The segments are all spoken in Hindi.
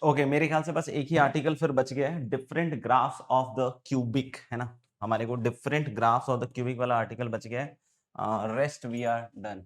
ओके मेरे ख्याल से बस एक ही आर्टिकल फिर बच गया है, different graphs of the cubic, है ना। हमारे को different graphs of the cubic वाला आर्टिकल बच गया है। Rest we are done.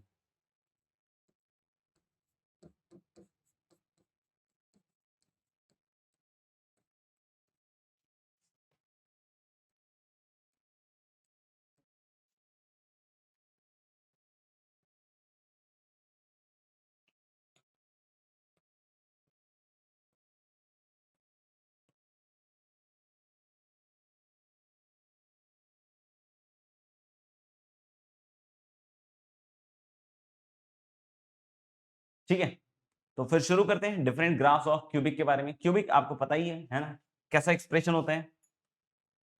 ठीक है, तो फिर शुरू करते हैं डिफरेंट ग्राफ्स ऑफ क्यूबिक के बारे में। क्यूबिक आपको पता ही है ना, कैसा एक्सप्रेशन होता है,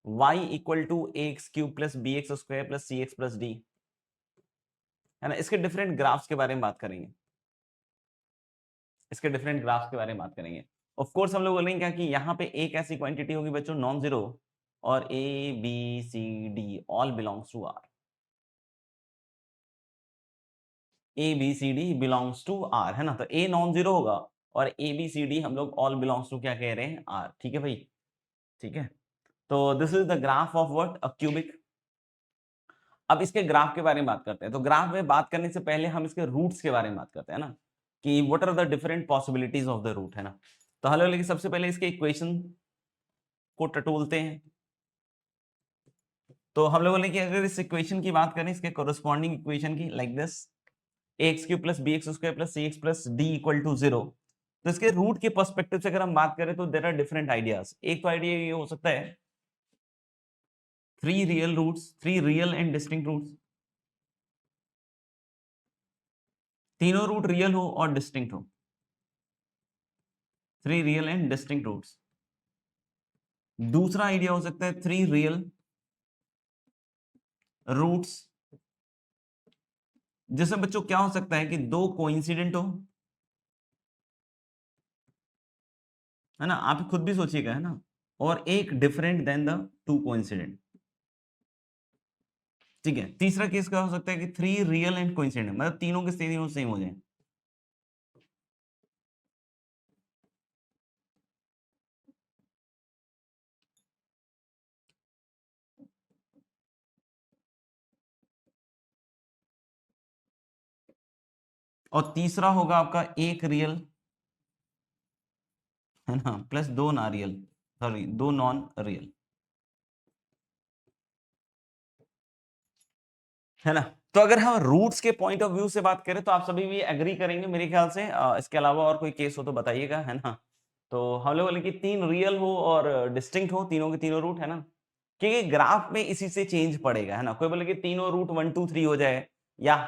y equal to a x cube plus b x square plus c x plus d, है ना। इसके डिफरेंट ग्राफ्स के बारे में बात करेंगे, इसके डिफरेंट ग्राफ्स के बारे में बात करेंगे। ऑफ कोर्स हम लोग बोलेंगे क्या कि यहाँ पे एक ऐसी क्वांटिटी होगी बच्चों नॉन जीरो, और a b c d all belongs to r, a b c d belongs to are, है ना। तो ए नॉन जीरो होगा और ए बी सी डी हम लोग ऑल बिलोंग्स टू क्या कह रहे हैं, आर। ठीक है भाई, ठीक है। तो this is the graph of what, a cubic. अब इसके ग्राफ के बारे में बात करते हैं। तो ग्राफ में बात करने से पहले हम इसके रूट्स के बारे में बात करते हैं ना, कि what are the different possibilities of the root, है ना। तो हेलो, लेकिन सबसे पहले इसके इक्वेशन को टटोलते हैं। तो हम लोगों ने कि अगर इस इक्वेशन की बात करें, इसके कोरस्पॉन्डिंग इक्वेशन की, like this, a x cube plus b x square plus c x plus d equal to zero. तो इसके रूट के पर्सपेक्टिव से अगर हम बात करें तो देयर आर डिफरेंट आइडियाज। एक तो आइडिया ये हो सकता है three real roots, three real and distinct roots, तीनों रूट रियल हो और डिस्टिंक्ट हो, three real and distinct roots. दूसरा आइडिया हो सकता है थ्री रियल रूट्स, जैसे बच्चों क्या हो सकता है कि दो कोइंसिडेंट हो, है ना, आप खुद भी सोचिएगा, है ना, और एक different than the two coincident. ठीक है, तीसरा केस क्या हो सकता है कि थ्री रियल एंड कोइंसिडेंट, मतलब तीनों के तीनों सेम हो जाए। और तीसरा होगा आपका एक रियल, है ना, प्लस दो ना रियल, सॉरी दो नॉन रियल, है ना। तो अगर हम रूट्स के पॉइंट ऑफ व्यू से बात करें तो आप सभी भी एग्री करेंगे मेरे ख्याल से। इसके अलावा और कोई केस हो तो बताइएगा, है ना। तो हम लोग बोले कि तीन रियल हो और डिस्टिंक्ट हो, तीनों के तीनों रूट, है ना, क्योंकि ग्राफ में इसी से चेंज पड़ेगा, है ना। कोई बोले कि तीनों रूट 1 2 3 हो जाए, या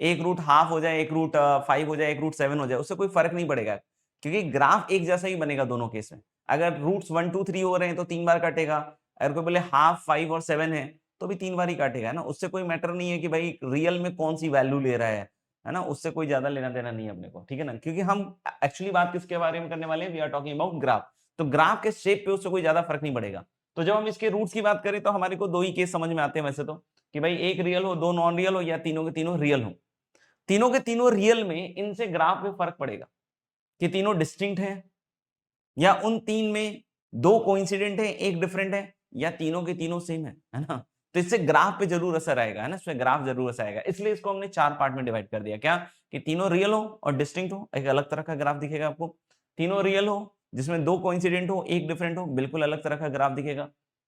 एक रूट हाफ हो जाए, एक रूट 5 हो जाए, एक रूट 7 हो जाए, उससे कोई फर्क नहीं पड़ेगा, क्योंकि ग्राफ एक जैसा ही बनेगा दोनों केस में। अगर रूट्स 1 2 3 हो रहे हैं तो 3 बार कटेगा, अगर कोई बोले हाफ 5 और 7 है तो भी 3 बार ही काटेगा, है ना। उससे कोई मैटर नहीं है कि भाई रियल में कौन सी वैल्यू ले रहा है ना, उससे कोई ज्यादा लेना देना नहीं है अपने को, ठीक है ना। क्योंकि हम एक्चुअली बात किसके बारे में करने वाले हैं, we are talking about graph. तो ग्राफ के शेप पे उससे कोई ज्यादा फर्क नहीं पड़ेगा। तो जब हम इसके रूट्स की बात करें तो हमारे को दो ही केस समझ में आते हैं वैसे तो, कि भाई एक रियल हो, दो नॉन रियल हो, या तीनों के तीनों रियल हो। तीनों के तीनों रियल में इनसे ग्राफ में फर्क पड़ेगा कि तीनों डिस्टिंक्ट हैं, या उन तीन में दो कोइंसिडेंट है एक डिफरेंट है, या तीनों के तीनों सेम है ना। तो इससे ग्राफ पे जरूर असर आएगा, है ना, इसमें ग्राफ जरूर असर आएगा। इसलिए इसको हमने चार पार्ट में डिवाइड कर दिया, क्या कि तीनों रियल हो और डिस्टिंक्ट हो, एक अलग तरह का ग्राफ दिखेगा आपको। तीनों रियल हो जिसमें दो कोइंसिडेंट हो एक डिफरेंट हो, बिल्कुल अलग तरह का ग्राफ दिखेगा।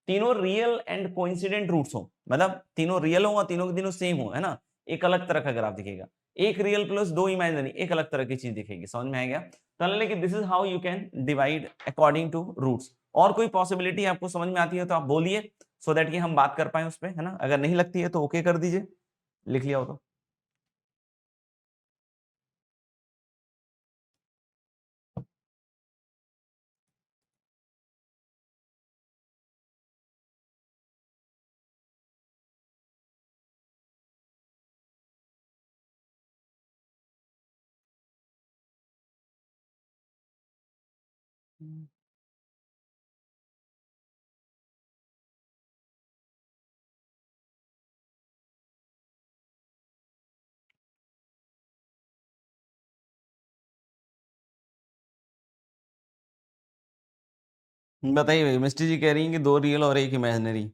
तीनों रियल एंड कोइंसिडेंट रूट्स हो, मतलब तीनों रियल हो और तीनों के तीनों सेम हो, है ना, एक अलग तरह का ग्राफ दिखेगा। एक रियल प्लस दो इमेजिनरी, एक अलग तरह की चीज दिखेगी। समझ में आएगा। तो this is how you can divide according to roots. और कोई पॉसिबिलिटी आपको समझ में आती है तो आप बोलिए, सो दैट कि हम बात कर पाए उस पर, है ना। अगर नहीं लगती है तो ओके कर दीजिए, लिख लिया हो तो। बताइए भाई, मिस्टी जी कह रही हैं कि 2 रियल और 1 इमेजिनरी।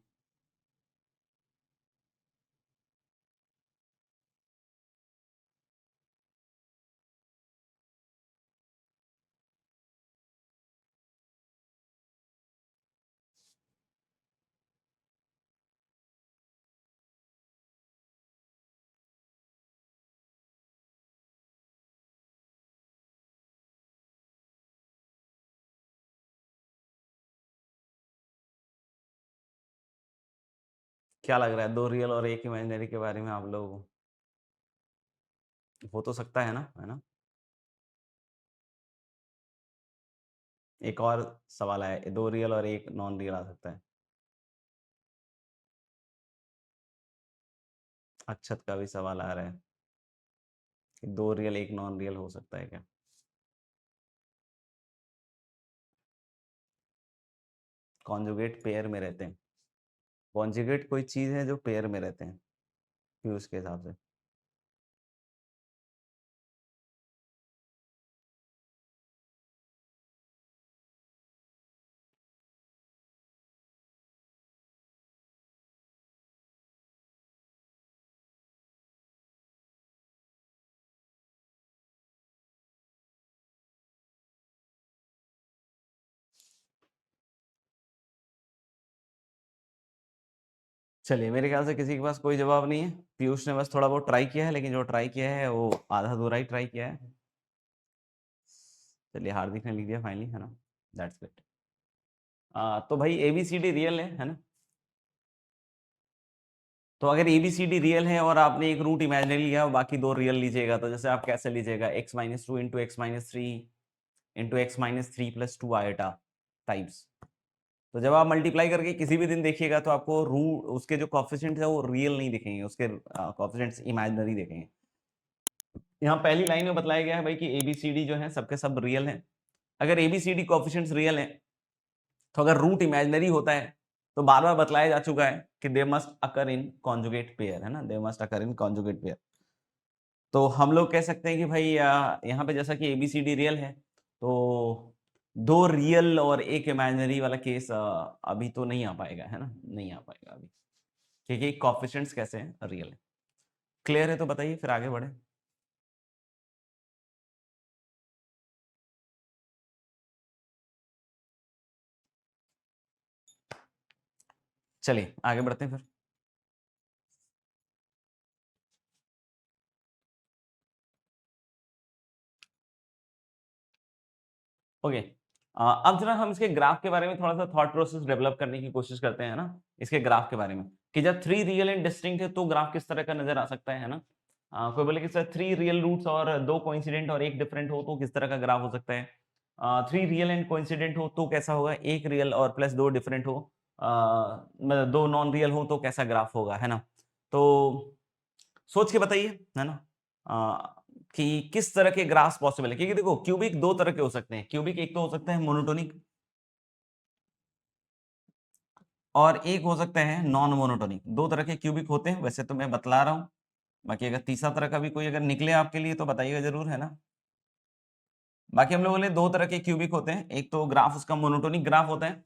क्या लग रहा है 2 रियल और 1 इमेजिनरी के बारे में आप लोगों को? हो तो सकता है ना, है ना? एक और सवाल आया, 2 रियल और 1 नॉन रियल आ सकता है। अक्षत का भी सवाल आ रहा है कि 2 रियल 1 नॉन रियल हो सकता है क्या? कॉन्जुगेट पेयर में रहते हैं। कॉन्जुगेट कोई चीज़ है जो पेयर में रहते हैं, फ्यूज़ के हिसाब से। चलिए, मेरे ख्याल से किसी के पास कोई जवाब नहीं है। पीयूष ने बस थोड़ा बहुत ट्राई किया है, लेकिन जो ट्राई किया है वो आधा-अधूरा ही ट्राई किया है। चलिए, हार्दिक ने लिख दिया फाइनली, है ना? That's good. तो भाई एबीसीडी रियल है ना? तो अगर एबीसीडी रियल है और आपने एक रूट इमेजिनरी लिया और बाकी 2 रियल लीजिएगा, तो जैसे आप कैसे लीजिएगा? x-2 into x-3 into x-3 plus 2 iota times. तो जब आप मल्टीप्लाई करके किसी भी दिन देखिएगा, तो आपको रूट उसके जो कोएफिशिएंट्स है वो रियल नहीं दिखेंगे, उसके कोएफिशिएंट्स इमेजिनरी दिखेंगे। यहाँ पहली लाइन में बतलाया गया है भाई कि एबीसीडी जो है सबके सब रियल हैं। अगर एबीसीडी कोएफिशिएंट्स रियल हैं, तो अगर रूट इमेजिनरी होता है, तो बार-बार बतलाया जा चुका है कि they must occur in conjugate pair, है ना? They must occur in conjugate pair. तो हम लोग कह सकते हैं कि भाई यहाँ पे जैसा कि एबीसीडी रियल है, तो 2 रियल और 1 इमेजिनरी वाला केस अभी तो नहीं आ पाएगा, है ना? नहीं आ पाएगा अभी, क्योंकि कोएफिशिएंट्स कैसे हैं? रियल है। क्लियर है तो बताइए, फिर आगे बढ़ें। चलिए, आगे बढ़ते हैं फिर। ओके। अब जरा हम इसके ग्राफ के बारे में थोड़ा-सा थॉट प्रोसेस डेवलप करने की कोशिश करते हैं ना, इसके ग्राफ के बारे में, कि जब 3 रियल एंड डिस्टिंक्ट है तो ग्राफ किस तरह का नज़र आ सकता है ना? कोई बोले कि सर 3 रियल रूट्स और 2 कोइंसिडेंट और 1 डिफरेंट हो तो किस तरह का ग्राफ हो सकता है? 3 रियल एंड कोइंसिडेंट हो तो कैसा होगा? 1 रियल और प्लस 2 डिफरेंट हो, मतलब 2 नॉन रियल हो तो कैसा ग्राफ होगा, है ना? तो सोच के बताइए, है ना? कि किस तरह के ग्राफ्स पॉसिबल है, क्योंकि देखो क्यूबिक 2 तरह के हो सकते हैं। क्यूबिक एक तो हो सकता है मोनोटोनिक और एक हो सकता है नॉन मोनोटोनिक। 2 तरह के क्यूबिक होते हैं, वैसे तो मैं बतला रहा हूँ। बाकी अगर तीसरा तरह का भी कोई अगर निकले आपके लिए तो बताइएगा ज़रूर, है ना? बाकी हम लोगों ने 2 तरह के क्यूबिक होते हैं। एक तो ग्राफ उसका मोनोटोनिक ग्राफ होता है,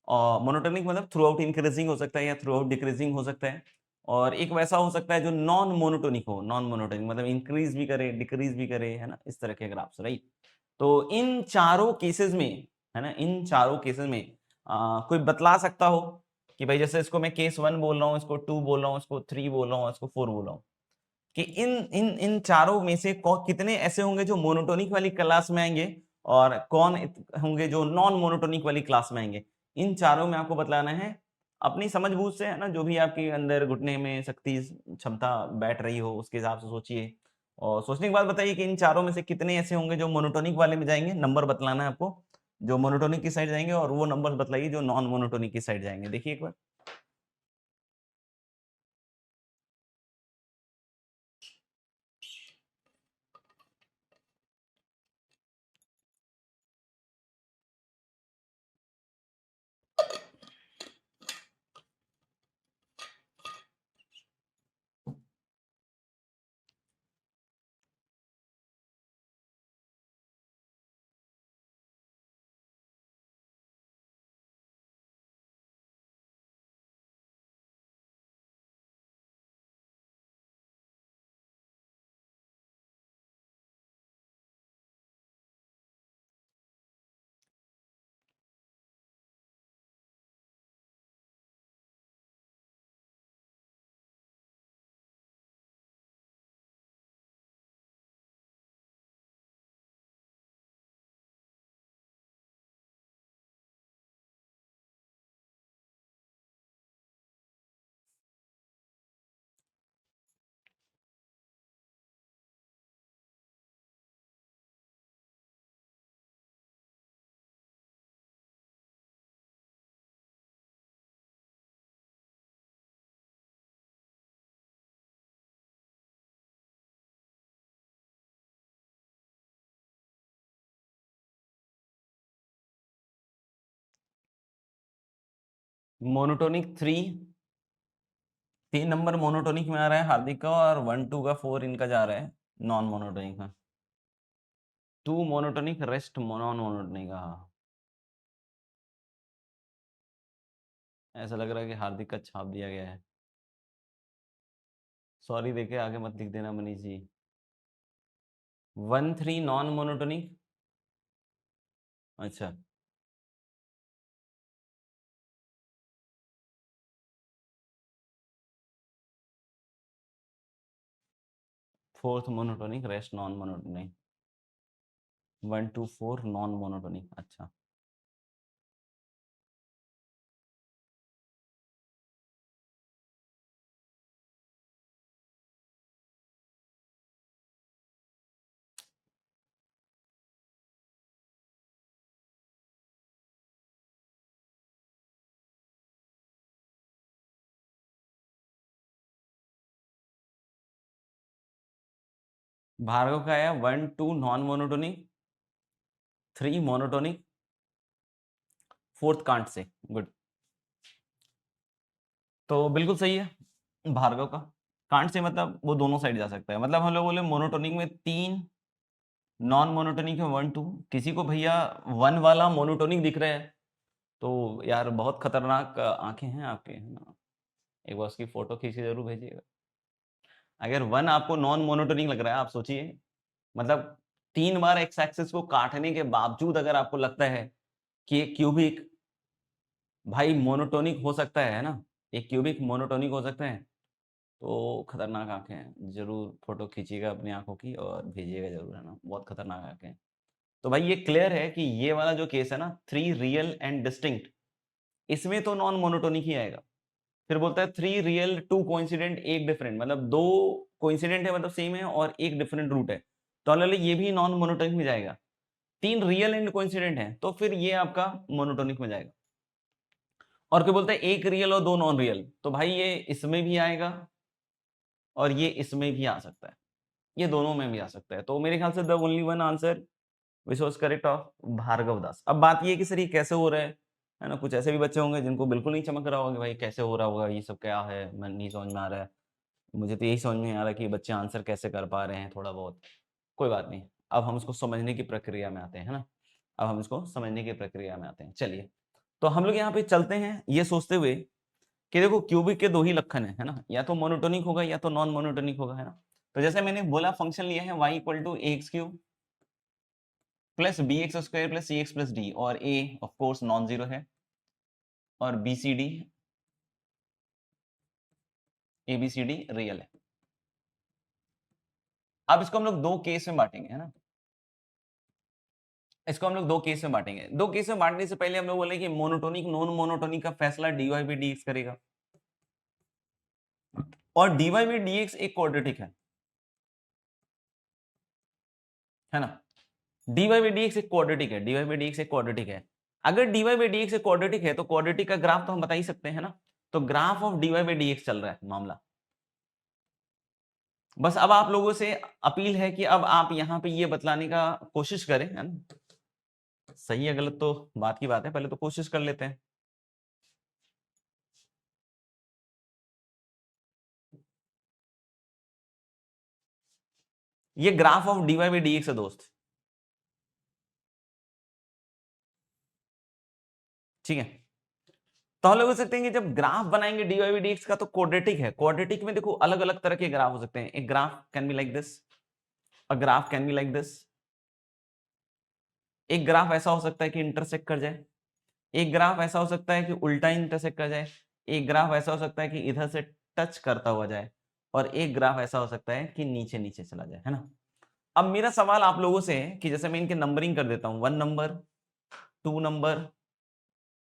और मोनोटोनिक मतलब थ्रू आउट इंक्रीजिंग हो सकता है या थ्रू आउट डिक्रीजिंग हो सकता है। और एक वैसा हो सकता है जो नॉन मोनोटोनिक हो, नॉन मोनोटोनिक मतलब इंक्रीज भी करे, डिक्रीज भी करे, है ना? इस तरह के ग्राफ्स, राइट? तो इन चारों केसेस में, है ना? इन चारों केसेस में कोई बतला सकता हो कि भाई जैसे इसको मैं केस 1 बोल रहा हूँ, इसको 2 बोल रहा हूँ, इसको 3 बोल रहा हूँ, इसको 4 बोल रहा हूँ, कि इन इन इन चारों में से कितने ऐसे होंगे जो मोनोटोनिक वाली क्लास में आएंगे और कौन होंगे जो नॉन मोनोटोनिक वाली क्लास में आएंगे? इन चारों में आपको बतलाना है अपनी समझ-बूझ से, है ना? जो भी आपके अंदर घुटने में शक्ति क्षमता बैठ रही हो उसके हिसाब से सोचिए, और सोचने के बाद बताइए कि इन चारों में से कितने ऐसे होंगे जो मोनोटोनिक वाले में जाएंगे। नंबर बतलाना है आपको जो मोनोटोनिक की साइड जाएंगे, और वो नंबर बतलाइए जो नॉन मोनोटोनिक की साइड जाएंगे। देखिए एक बार। मोनोटोनिक 3 नंबर मोनोटोनिक में आ रहा है हार्दिक का, और 1 2 का 4 इनका जा रहा है नॉन मोनोटोनिक में। 2 मोनोटोनिक, रेस्ट नॉन मोनोटोनिक का। ऐसा लग रहा है कि हार्दिक का छाप दिया गया है। सॉरी, देखे आगे मत लिख देना मनीष जी। 1 3 non monotonic. अच्छा, fourth monotonic, rest non monotonic. 1 2 4 non monotonic. अच्छा, भार्गव का है 1 2 non monotonic, 3 monotonic, fourth can't say. Good. तो बिल्कुल सही है भार्गव का। कांट से मतलब वो दोनों साइड जा सकता है। मतलब हम लोग बोले मोनोटोनिक में 3, नॉन मोनोटोनिक में 1 2। किसी को भैया 1 वाला मोनोटोनिक दिख रहा है तो यार बहुत खतरनाक आंखें हैं आपके, है ना। एक बार उसकी फोटो खींच के जरूर भेजिएगा। अगर 1 आपको नॉन मोनोटोनिक लग रहा है, आप सोचिए, मतलब 3 बार एक्स एक्सिस को काटने के बावजूद अगर आपको लगता है कि एक क्यूबिक भाई मोनोटोनिक हो सकता है ना, एक क्यूबिक मोनोटोनिक हो सकता है, तो खतरनाक आंखें हैं। जरूर फोटो खींचिएगा अपनी आंखों की और भेजिएगा जरूर, है ना। बहुत खतरनाक आंखें हैं। तो भाई ये क्लियर है कि ये वाला जो केस है ना, 3 रियल एंड डिस्टिंक्ट, इसमें तो नॉन मोनोटोनिक ही आएगा। फिर बोलता है 3 रियल 2 कोइंसिडेंट 1 डिफरेंट, मतलब 2 कोइंसिडेंट है, मतलब सेम है, और 1 डिफरेंट रूट है, तो ऑलरेडी ये भी नॉन मोनोटोनिक में जाएगा। 3 रियल एंड कोइंसिडेंट है तो फिर ये आपका मोनोटोनिक में जाएगा। और क्या बोलते हैं, 1 रियल और 2 नॉन रियल, तो भाई ये इसमें भी आएगा और ये इसमें भी आ सकता है, ये दोनों में भी आ सकता है। तो मेरे ख्याल से the only one answer which was correct of Bhargav Das. अब बात ये है कि सर ये कैसे हो रहा है ना। कुछ ऐसे भी बच्चे होंगे जिनको बिल्कुल नहीं चमक रहा होगा कि भाई कैसे हो रहा होगा, ये सब क्या है, मैं नहीं समझ में आ रहा है। मुझे तो यही समझ में आ रहा है कि बच्चे आंसर कैसे कर पा रहे हैं थोड़ा बहुत। कोई बात नहीं, अब हम इसको समझने की प्रक्रिया में आते हैं, है ना। अब हम इसको समझने की प्रक्रिया में आते हैं। चलिए, तो हम लोग यहाँ पे चलते हैं ये सोचते हुए कि देखो क्यूबिक के 2 ही लक्षण है ना, या तो मोनोटोनिक होगा या तो नॉन मोनोटोनिक होगा, है ना। तो जैसे मैंने बोला फंक्शन लिया है y equal to a x cube plus b x square plus c x plus d, और a of course non zero है, और b c d a b c d real है। अब इसको हम लोग 2 केस में बांटेंगे, है ना। इसको हम लोग 2 केस में बांटेंगे। 2 केस में बांटने से पहले हम लोग बोले कि मोनोटोनिक नॉन मोनोटोनिक का फैसला dy बाई dx करेगा, और dy बाई dx एक क्वाड्रेटिक है ना। dy बाई dx एक क्वाड्रेटिक है, dy बाई dx एक क्वाड्रेटिक है। अगर dy बाई dx एक क्वाड्रेटिक है तो क्वाड्रेटिक का ग्राफ तो हम बता ही सकते हैं ना। तो graph of dy by dx चल रहा है मामला। बस अब आप लोगों से अपील है कि अब आप यहाँ पे ये बतलाने का कोशिश करें, है ना। सही है गलत तो बात की बात है, पहले तो कोशिश कर लेते हैं। ये graph of dy by dx है दोस्त, ठीक है। तो हम लोग बोल सकते हैं कि जब ग्राफ बनाएंगे dy बाई dx का तो क्वाड्रेटिक है। क्वाड्रेटिक में देखो अलग अलग तरह के ग्राफ हो सकते हैं। एक graph can be like this, a graph can be like this. एक ग्राफ ऐसा हो सकता है कि इंटरसेक्ट कर जाए, एक ग्राफ ऐसा हो सकता है कि उल्टा इंटरसेक्ट कर जाए, एक ग्राफ ऐसा हो सकता है कि इधर से टच करता हुआ जाए, और एक ग्राफ ऐसा हो सकता है कि नीचे नीचे चला जाए, है ना। अब मेरा सवाल आप लोगों से है कि जैसे मैं इनके नंबरिंग कर देता हूं, 1 नंबर, 2 नंबर,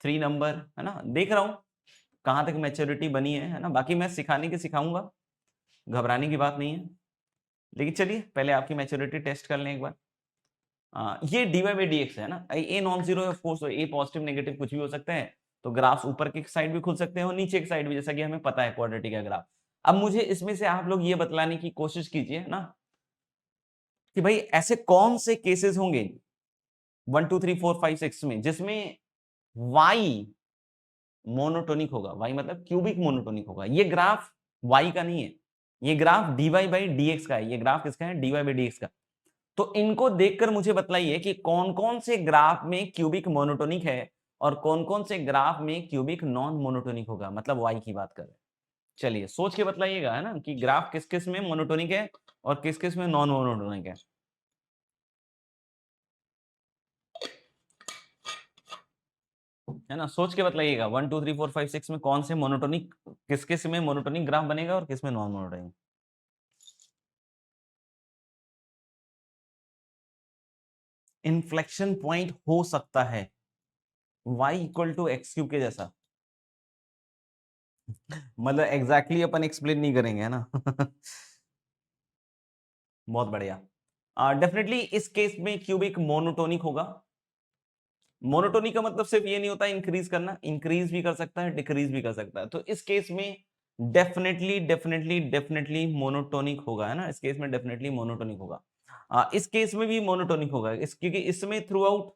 3 नंबर, है ना। देख रहा हूं कहां तक मैच्योरिटी बनी है ना। बाकी मैं सिखाने के सिखाऊंगा, घबराने की बात नहीं है। लेकिन चलिए पहले आपकी मैच्योरिटी टेस्ट कर लें एक बार। ये dy बाई dx है ना। ए नॉन जीरो है of course, A positive negative कुछ भी हो सकता है। तो ग्राफ्स ऊपर की साइड भी खुल सकते हैं और नीचे की साइड भी, जैसा कि हमें पता है क्वाड्रेटिक का ग्राफ। अब मुझे इसमें से आप लोग ये बतलाने की कोशिश कीजिए ना कि भाई ऐसे कौन से केसेस होंगे 1 2 3 4 5 6 में जिसमें y मोनोटोनिक होगा, y मतलब क्यूबिक मोनोटोनिक होगा। ये ग्राफ y का नहीं है, ये ग्राफ dy बाई dx का है। ये ग्राफ किसका है? dy बाई dx का। तो इनको देखकर मुझे बतलाइए कि कौन कौन से ग्राफ में क्यूबिक मोनोटोनिक है और कौन कौन से ग्राफ में क्यूबिक नॉन मोनोटोनिक होगा, मतलब y की बात कर रहे हैं। चलिए सोच के बतलाइएगा, है ना, कि ग्राफ किस किस में मोनोटोनिक है और किस किस में नॉन मोनोटोनिक है ना, सोच के बतलाइएगा। 1 2 3 4 5 6 में कौन से मोनोटोनिक, किस किस में मोनोटोनिक ग्राफ बनेगा और किस में नॉन मोनोटोनिक। इन्फ्लेक्शन पॉइंट हो सकता है y equal to x cube के जैसा, मतलब एग्जैक्टली अपन एक्सप्लेन नहीं करेंगे, है ना। बहुत बढ़िया। डेफिनेटली इस केस में क्यूबिक मोनोटोनिक होगा। मोनोटोनिक का मतलब सिर्फ ये नहीं होता इंक्रीज करना, इंक्रीज भी कर सकता है, डिक्रीज भी कर सकता है। तो इस केस में डेफिनेटली डेफिनेटली डेफिनेटली मोनोटोनिक होगा, है ना, इस केस में डेफिनेटली मोनोटोनिक होगा। इस केस में भी मोनोटोनिक होगा, क्योंकि इसमें थ्रू आउट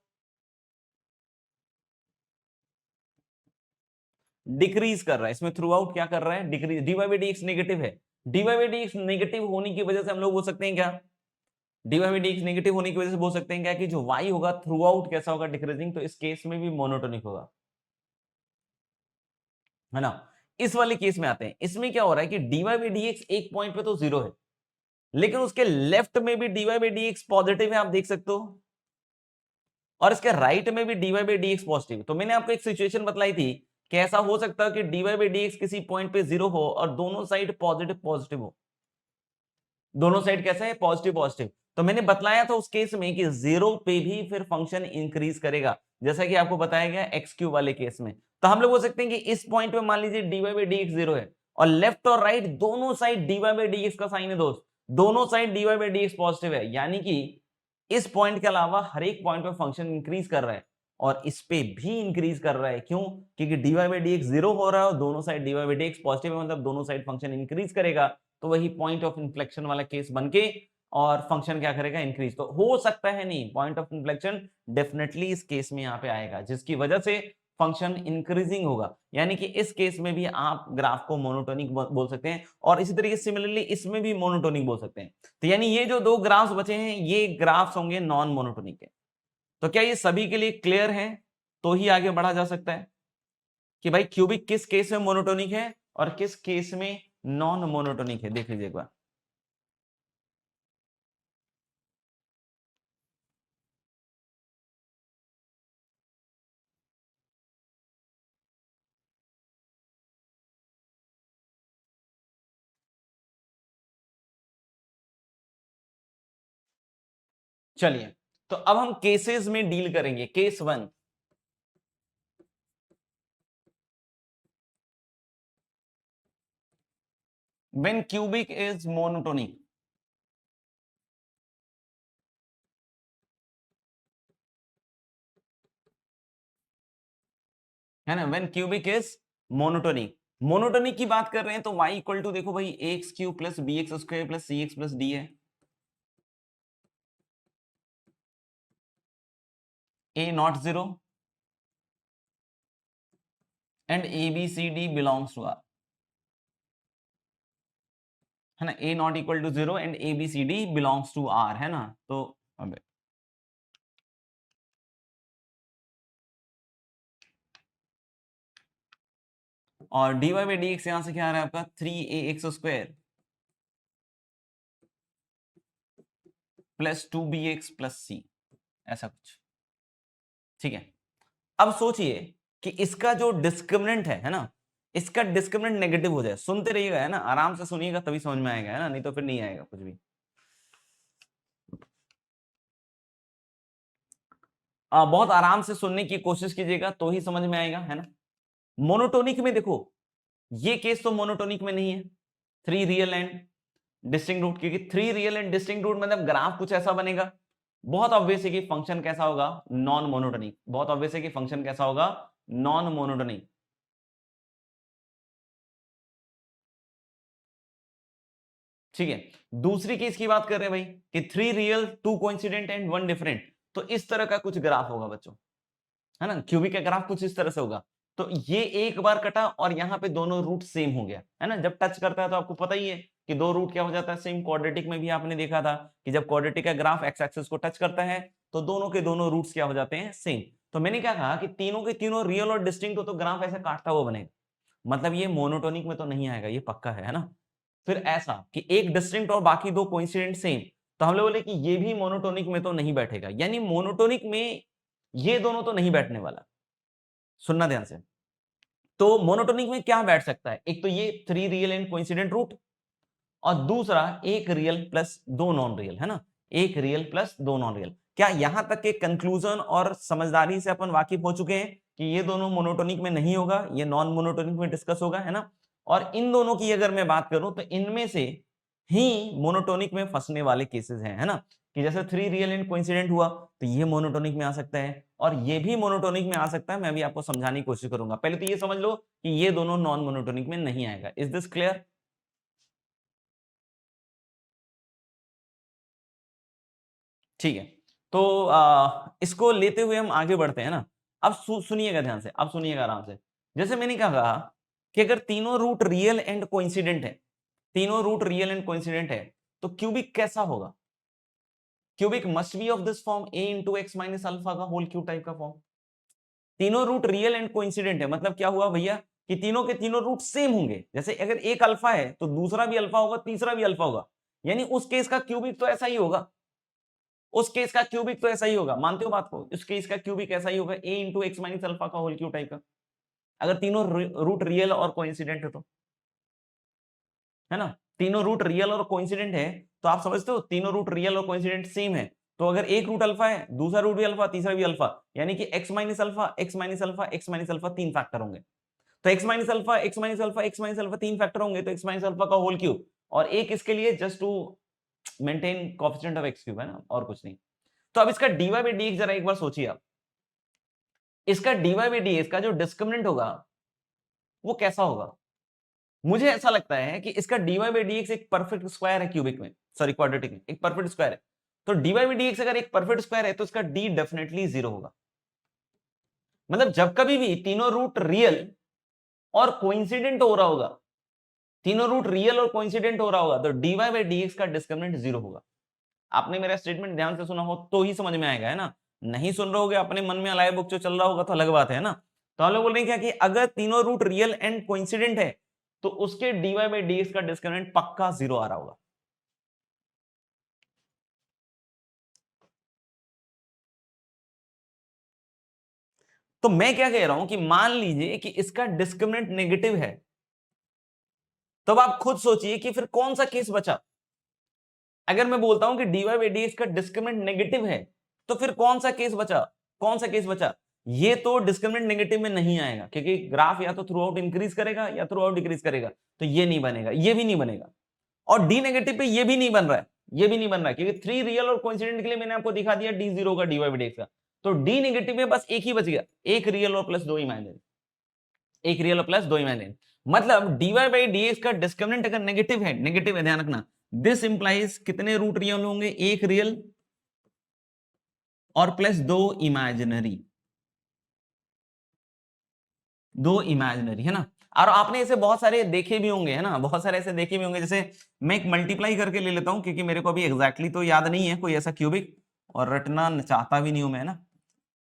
डिक्रीज कर रहा है, इसमें थ्रू आउट क्या कर रहा है? Decrease. Dy by dx negative है, डीवाई बाई डीएक्स नेगेटिव होने की वजह से हम लोग बोल सकते हैं क्या, डीवाई बाई डीएक्स नेगेटिव होने की वजह से बोल सकते हैं क्या कि जो y होगा थ्रू आउट कैसा होगा? डिक्रीजिंग। तो इस केस में भी मोनोटोनिक होगा, है ना। इस वाले केस में आते हैं, इसमें क्या हो रहा है कि डीवाई बाई डीएक्स एक पॉइंट पे तो जीरो है, लेकिन उसके लेफ्ट में भी डीवाई बाई डीएक्स पॉजिटिव है, आप देख सकते हो, और इसके राइट में भी डीवाई बाई डीएक्स पॉजिटिव। तो मैंने आपको एक सिचुएशन बतलाई थी कि ऐसा हो सकता है कि डीवाई बाई डीएक्स किसी पॉइंट पे जीरो हो और दोनों साइड पॉजिटिव पॉजिटिव हो, दोनों साइड कैसा है? Positive positive. तो मैंने बतलाया था उस केस में कि जीरो पे भी फिर फंक्शन इंक्रीज करेगा, जैसा कि आपको बताया गया एक्स क्यूब वाले केस में। तो हम लोग बोल सकते हैं कि इस पॉइंट पे मान लीजिए dy बाई डी जीरो है और लेफ्ट और राइट दोनों साइड dy बाई डी का साइन है दोस्त, दोनों side dy by D positive है, यानी कि इस पॉइंट के अलावा हर एक पॉइंट पे फंक्शन इंक्रीज कर रहा है और इस पे भी इंक्रीज कर रहा है। क्यों? क्योंकि dy बाई डी जीरो हो रहा है और दोनों side dy by D positive है, मतलब दोनों साइड फंक्शन इंक्रीज करेगा। तो वही पॉइंट ऑफ इन्फ्लेक्शन वाला केस बनके और फंक्शन क्या करेगा? इंक्रीज। तो हो सकता है नहीं, पॉइंट ऑफ इन्फ्लेक्शन डेफिनेटली इस केस में यहाँ पे आएगा, जिसकी वजह से फंक्शन इंक्रीजिंग होगा, यानी कि इस केस में भी आप ग्राफ को मोनोटोनिक बोल सकते हैं और इसी तरीके से सिमिलरली इसमें भी मोनोटोनिक बोल सकते हैं। तो यानी ये जो दो ग्राफ्स बचे हैं ये ग्राफ्स होंगे नॉन मोनोटोनिक के। तो क्या ये सभी के लिए क्लियर है? तो ही आगे बढ़ा जा सकता है कि भाई क्यूबिक किस केस में मोनोटोनिक है और किस केस में नॉन मोनोटोनिक है। देख लीजिए एक बार। चलिए तो अब हम केसेस में डील करेंगे। Case one, when cubic is monotonic, है ना, when cubic is monotonic. Monotonic की बात कर रहे हैं तो y इक्वल टू देखो भाई a x cube plus b x square plus c x plus d है, a not zero and a b c d belongs to are, है ना, a not equal to zero and a b c d belongs to are, है ना। तो अब और dy बाई डी एक्स यहां से क्या आ रहा है आपका? 3 ax square plus 2bx plus c, ऐसा कुछ, ठीक है। अब सोचिए कि इसका जो डिस्क्रिमिनेंट है ना, इसका डिस्क्रिमिनेंट नेगेटिव हो जाए। सुनते रहिएगा, है ना, आराम से सुनिएगा तभी समझ में आएगा, है ना, नहीं तो फिर नहीं आएगा कुछ भी। बहुत आराम से सुनने की कोशिश कीजिएगा तो ही समझ में आएगा, है ना। मोनोटोनिक में देखो, ये केस तो मोनोटोनिक में नहीं है, three real and distinct root, क्योंकि three real and distinct root मतलब ग्राफ कुछ ऐसा बनेगा, बहुत ऑब्वियस है कि फंक्शन कैसा होगा? Non monotonic. बहुत ऑब्वियस है कि फंक्शन कैसा होगा? Non monotonic. ठीक है, दूसरी केस की बात कर रहे हैं भाई कि three real two coincident and one different. तो इस तरह का कुछ ग्राफ होगा बच्चों, है ना, क्यूबिक का ग्राफ कुछ इस तरह से होगा। तो ये एक बार कटा और यहाँ पे दोनों रूट सेम हो गया, है ना। जब टच करता है तो आपको पता ही है कि दो रूट क्या हो जाता है सेम। क्वाड्रेटिक में भी आपने देखा था कि जब क्वाड्रेटिक का ग्राफ एक्स एक्सिस को टच करता है तो दोनों के दोनों रूट्स क्या हो जाते हैं सेम। तो मैंने क्या कहा कि तीनों के तीनों रियल और डिस्टिंक्ट हो तो ग्राफ ऐसे काटता हुआ बनेगा, मतलब ये मोनोटोनिक में तो नहीं आएगा, ये पक्का है ना। फिर ऐसा कि एक डिस्टिंक्ट और बाकी दो कोइंसिडेंट सेम, तो हम लोग बोले कि ये भी मोनोटोनिक में तो नहीं बैठेगा, यानी मोनोटोनिक में ये दोनों तो नहीं बैठने वाला। सुनना ध्यान से, तो मोनोटोनिक में क्या बैठ सकता है, एक तो ये 3 रियल एंड कोइंसिडेंट रूट, और दूसरा एक रियल प्लस दो नॉन रियल, है ना, एक रियल प्लस दो नॉन रियल। क्या यहां तक के कंक्लूजन और समझदारी से अपन वाकिफ हो चुके हैं कि ये दोनों मोनोटोनिक में नहीं होगा, ये नॉन मोनोटोनिक में डिस्कस होगा, है ना। और इन दोनों की अगर मैं बात करूं तो इनमें से ही मोनोटोनिक में फंसने वाले केसेस हैं, है ना, कि जैसे 3 रियल एंड कोइंसिडेंट हुआ तो ये मोनोटोनिक में आ सकता है और ये भी मोनोटोनिक में आ सकता है। मैं भी आपको समझाने की कोशिश करूंगा। पहले तो ये समझ लो कि ये दोनों नॉन मोनोटोनिक में नहीं आएगा। Is this clear? ठीक है, तो इसको लेते हुए हम आगे बढ़ते हैं ना। अब सुनिएगा ध्यान से, अब सुनिएगा आराम से। जैसे मैंने क्या कहा कि अगर तीनों रूट रियल एंड कोइंसिडेंट है, तीनों रूट रियल एंड कोइंसिडेंट है, तो क्यूबिक कैसा होगा? Cubic must be of this form a into x minus alpha का होल क्यूब टाइप का फॉर्म। तीनों रूट रियल एंड कोइंसिडेंट है, मतलब क्या हुआ भैया कि तीनों के तीनों रूट सेम होंगे। जैसे अगर एक अल्फा है तो दूसरा भी अल्फा होगा, तीसरा भी अल्फा होगा, यानी उस केस का क्यूबिक तो ऐसा ही होगा। उस केस का क्यूबिक तो ऐसा ही होगा, मानते हो बात को? उस केस का क्यूबिक ऐसा ही होगा, a into x minus alpha का होल क्यूब टाइप का, अगर तीनों रूट रियल और कोइंसिडेंट है तो, है ना। तीनों रूट रियल और कोइंसिडेंट है तो आप समझते हो तीनों रूट रियल और कोइंसिडेंट सेम है। तो अगर एक रूट अल्फा है, दूसरा रूट भी अल्फा, तीसरा भी अल्फा, यानी कि x minus alpha x minus alpha x minus alpha तीन फैक्टर होंगे। तो x minus alpha x minus alpha x minus alpha तीन फैक्टर होंगे, तो एक्स माइनस अल्फा का होल क्यूब, और एक इसके लिए just to maintain coefficient of x cube, है ना, और कुछ नहीं। तो अब इसका dy बाई dx जरा एक बार सोचिए आप, इसका dy बाई dx का जो डिस्क्रिमिनेंट होगा वो कैसा होगा? मुझे ऐसा लगता है कि इसका dy बाई dx एक परफेक्ट स्क्वायर है क्यूबिक में, सॉरी क्वाड्रेटिक में एक परफेक्ट स्क्वायर है। तो dy बाई dx अगर एक परफेक्ट स्क्वायर है तो इसका d डेफिनेटली 0 होगा। मतलब जब कभी भी तीनों रूट रियल और कोइंसिडेंट हो रहा होगा, तीनों रूट रियल और कोइंसिडेंट हो रहा होगा, तो dy बाई dx का डिस्क्रिमिनेंट 0 होगा। आपने मेरा स्टेटमेंट ध्यान से सुना हो तो ही समझ में आएगा, है ना। नहीं सुन रहे होगे, अपने मन में अलाय बुक जो चल रहा होगा तो अलग बात है ना। तो हम लोग बोल रहे हैं क्या कि अगर तीनों रूट रियल एंड कोइंसिडेंट है तो उसके dy बाई dx का डिस्क्रिमिनेंट पक्का 0 आ रहा होगा। तो मैं क्या कह रहा हूं कि मान लीजिए कि इसका डिस्क्रिमिनेंट नेगेटिव है, तब आप खुद सोचिए कि फिर कौन सा केस बचा। अगर मैं बोलता हूं कि dy बाई dx का डिस्क्रिमिनेंट नेगेटिव है तो फिर कौन सा केस बचा? कौन सा केस बचा? ये तो डिस्क्रिमिनेंट नेगेटिव में नहीं आएगा क्योंकि ग्राफ या तो थ्रू आउट इंक्रीज करेगा या थ्रू आउट डिक्रीज करेगा, तो ये नहीं बनेगा, ये भी नहीं बनेगा। और डी नेगेटिव पे ये भी नहीं बन रहा है, ये भी नहीं बन रहा है, क्योंकि 3 रियल और कोइंसिडेंट के लिए मैंने आपको दिखा दिया d0 का dy बाई dx का। तो डी नेगेटिव में बस एक ही बच गया, एक रियल और प्लस दो इमेजिनरी, एक रियल और प्लस दो इमेजिनरी। मतलब dy बाई dx का डिस्क्रिमिनेंट अगर नेगेटिव है ध्यान रखना, दिस इंप्लाइज कितने रूट रियल होंगे? एक रियल और प्लस दो इमेजिनरी, दो इमेजिनरी, है ना। और आपने ऐसे बहुत सारे देखे भी होंगे, है ना, बहुत सारे ऐसे देखे भी होंगे। जैसे मैं एक मल्टीप्लाई करके ले लेता हूं क्योंकि मेरे को अभी एग्जैक्टली तो याद नहीं है कोई ऐसा क्यूबिक, और रटना चाहता भी नहीं हूं मैं, है ना।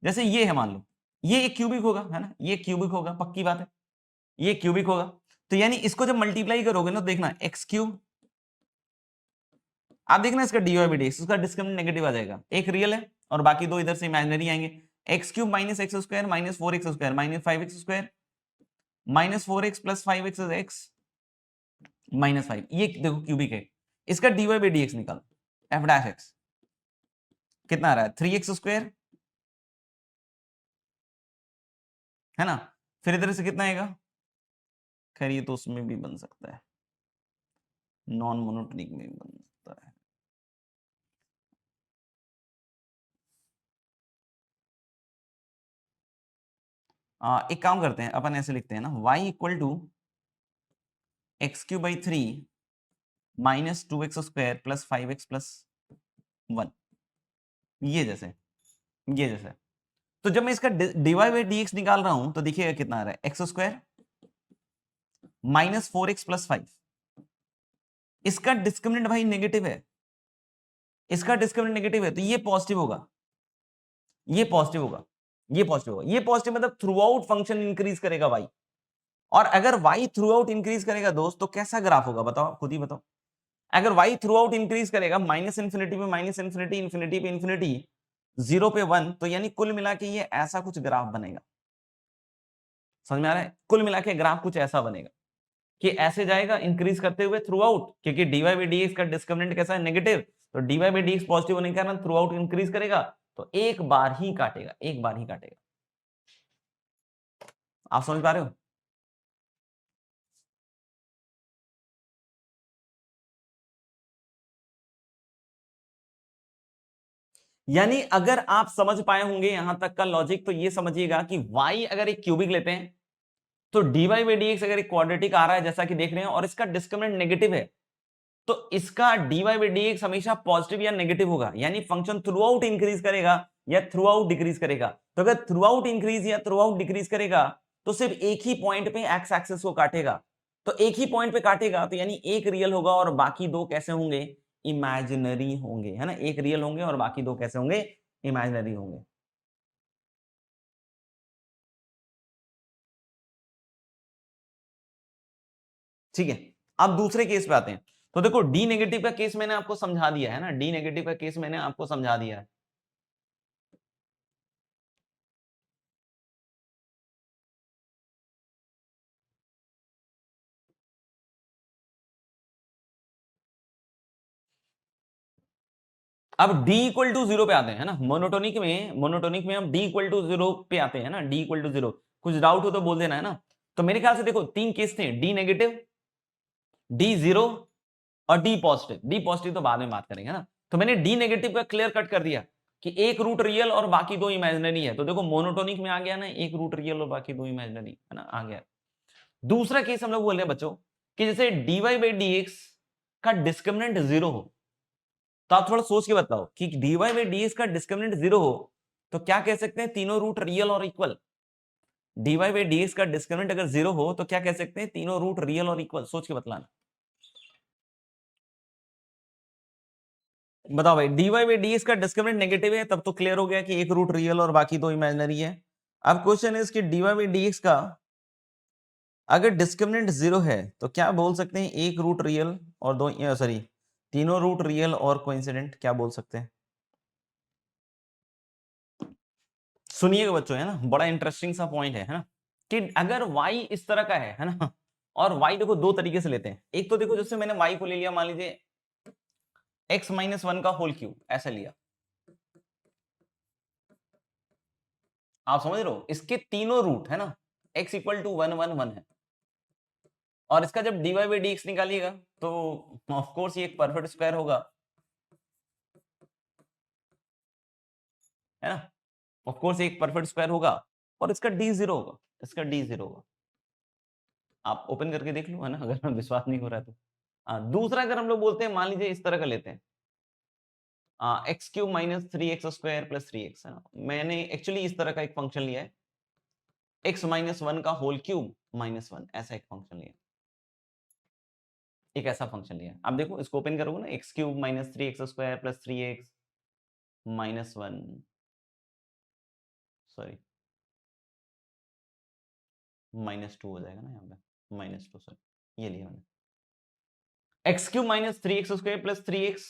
जैसे ये है, मान लो ये एक क्यूबिक होगा, है ना, ये क्यूबिक होगा, पक्की बात है, ये क्यूबिक होगा। तो यानी इसको जब मल्टीप्लाई करोगे ना, देखना एक्स क्यूब, आप देखना इसका dy बाई dx, उसका डिस्क्रिमिनेंट नेगेटिव आ जाएगा, एक रियल है और बाकी दो इधर से इमेजिनरी आएंगे। X cube minus x square minus 4x square minus 5x square minus 4x plus 5x is x minus 5, ये देखो क्यूबिक है। इसका dy बाई dx निकालो, f डैश x कितना आ रहा है? 3x स्क्वायर, है ना। फिर इधर से कितना आएगा? खैर ये तो उसमें भी बन सकता है, नॉन मोनोटोनिक में भी बन सकता है। एक काम करते हैं, अपन ऐसे लिखते हैं ना, y equal to x cube by 3 minus 2x square plus 5x plus 1, ये जैसे, ये जैसे। तो जब मैं इसका डीवाई बाई डी एक्स निकाल रहा हूं तो देखिएगा कितना आ रहा है, x square minus 4x plus 5। इसका डिस्क्रिमिनेंट भाई नेगेटिव है, इसका डिस्क्रिमिनेंट नेगेटिव है, तो ये पॉजिटिव होगा, ये पॉजिटिव होगा, ये पॉजिटिव होगा। ये पॉजिटिव मतलब थ्रू आउट फंक्शन इंक्रीज करेगा भाई। और अगर y थ्रू आउट इंक्रीज करेगा दोस्त तो कैसा ग्राफ होगा बताओ, खुद ही बताओ। अगर y थ्रू आउट इंक्रीज करेगा, माइनस इंफिनिटी पे माइनस इंफिनिटी, इंफिनिटी पे इंफिनिटी, 0 पे 1, तो यानी कुल मिला के ये ऐसा कुछ ग्राफ बनेगा। समझ में आ रहा है? कुल मिला के ग्राफ कुछ ऐसा बनेगा कि ऐसे जाएगा इंक्रीज करते हुए थ्रू आउट, क्योंकि dy बाई dx का डिस्क्रिमिनेंट कैसा है, नेगेटिव, तो dy बाई dx पॉजिटिव होने के कारण थ्रू आउट इंक्रीज करेगा, तो एक बार ही काटेगा, एक बार ही काटेगा। आप समझ पा रहे हो? यानी अगर आप समझ पाए होंगे यहां तक का लॉजिक, तो ये समझिएगा कि y अगर एक क्यूबिक लेते हैं तो dy बाई dx अगर एक क्वाड्रेटिक आ रहा है जैसा कि देख रहे हैं और इसका डिस्क्रिमिनेंट नेगेटिव है, तो इसका dy बाई dx हमेशा पॉजिटिव या नेगेटिव होगा, यानी फंक्शन थ्रू आउट इंक्रीज करेगा या थ्रू आउट डिक्रीज करेगा। तो अगर थ्रू आउट इंक्रीज या थ्रू आउट डिक्रीज करेगा तो सिर्फ एक ही पॉइंट पे एक्स एक्सिस को काटेगा, तो एक ही पॉइंट पे काटेगा, तो यानी एक रियल होगा और बाकी दो कैसे होंगे, इमेजिनरी होंगे, है ना, एक रियल होंगे और बाकी दो कैसे होंगे, इमेजिनरी होंगे। ठीक है, अब दूसरे केस पे आते हैं। तो देखो डी नेगेटिव का केस मैंने आपको समझा दिया है ना, डी नेगेटिव का केस मैंने आपको समझा दिया है। अब d इक्वल टू जीरो पे आते हैं, है ना, मोनोटोनिक में हम d इक्वल टू जीरो पे आते हैं ना, d इक्वल टू जीरो। कुछ डाउट हो तो बोल देना, है ना। तो मेरे ख्याल से देखो तीन केस थे, d नेगेटिव, d जीरो और d पॉजिटिव। d पॉजिटिव तो बाद में बात करेंगे, है ना। तो मैंने d नेगेटिव का क्लियर कट कर दिया कि एक रूट रियल और बाकी दो इमेजिनरी है। तो देखो मोनोटोनिक में आ गया ना, एक रूट रियल और बाकी दो इमेजिनरी, है ना, आ गया। दूसरा केस हम लोग बोल रहे हैं बच्चों कि जैसे dy बाई dx का डिस्क्रिमिनेंट जीरो हो, तो आप थोड़ा सोच के बताओ कि dy बाई dx का डिस्क्रिमिनेंट जीरो हो तो क्या कह सकते हैं, तीनों रूट रियल और इक्वल। dy बाई dx का डिस्क्रिमिनेंट अगर जीरो हो तो क्या कह सकते हैं, तीनों रूट रियल और इक्वल। सोच के बतलाना, बताओ भाई। dy बाई dx का डिस्क्रिमिनेंट नेगेटिव है, तब तो क्लियर हो गया कि एक रूट रियल और बाकी दो इमेजिनरी है। अब क्वेश्चन है कि dy बाई dx का अगर डिस्क्रिमिनेंट जीरो है तो क्या बोल सकते हैं, एक रूट रियल और दो, सॉरी, तीनों रूट रियल और कोइंसिडेंट, क्या बोल सकते हैं। सुनिएगा बच्चों, है ना, बड़ा इंटरेस्टिंग सा पॉइंट है ना, कि अगर y इस तरह का है ना, और y देखो दो तरीके से लेते हैं। एक तो देखो जैसे मैंने y को ले लिया, मान लीजिए x माइनस वन का होल क्यूब, ऐसा लिया। आप समझ रहे हो, इसके तीनों रूट है ना, x equal to one one one है, और इसका जब dy बाई dx निकालिएगा तो ऑफ कोर्स ये एक परफेक्ट स्क्वायर होगा, है ना, ऑफ कोर्स एक परफेक्ट स्क्वायर होगा, और इसका d जीरो होगा, इसका d जीरो होगा। आप ओपन करके देख लो, है ना, अगर विश्वास नहीं हो रहा है तो। दूसरा अगर हम लोग बोलते हैं, मान लीजिए इस तरह का लेते हैं, x cube minus three x square plus three x, है ना। मैंने एक्चुअली इस तरह का एक फंक्शन लिया है, एक्स माइनस वन का होल क्यूब माइनस वन, ऐसा एक फंक्शन लिया, एक ऐसा फंक्शन लिया। आप देखो इसको ओपन करोगे ना, x cube minus three x square plus three x minus one, sorry minus two हो जाएगा ना यहाँ पे, माइनस टू, सॉरी, ये लिया मैंने, x cube minus three x square plus three x,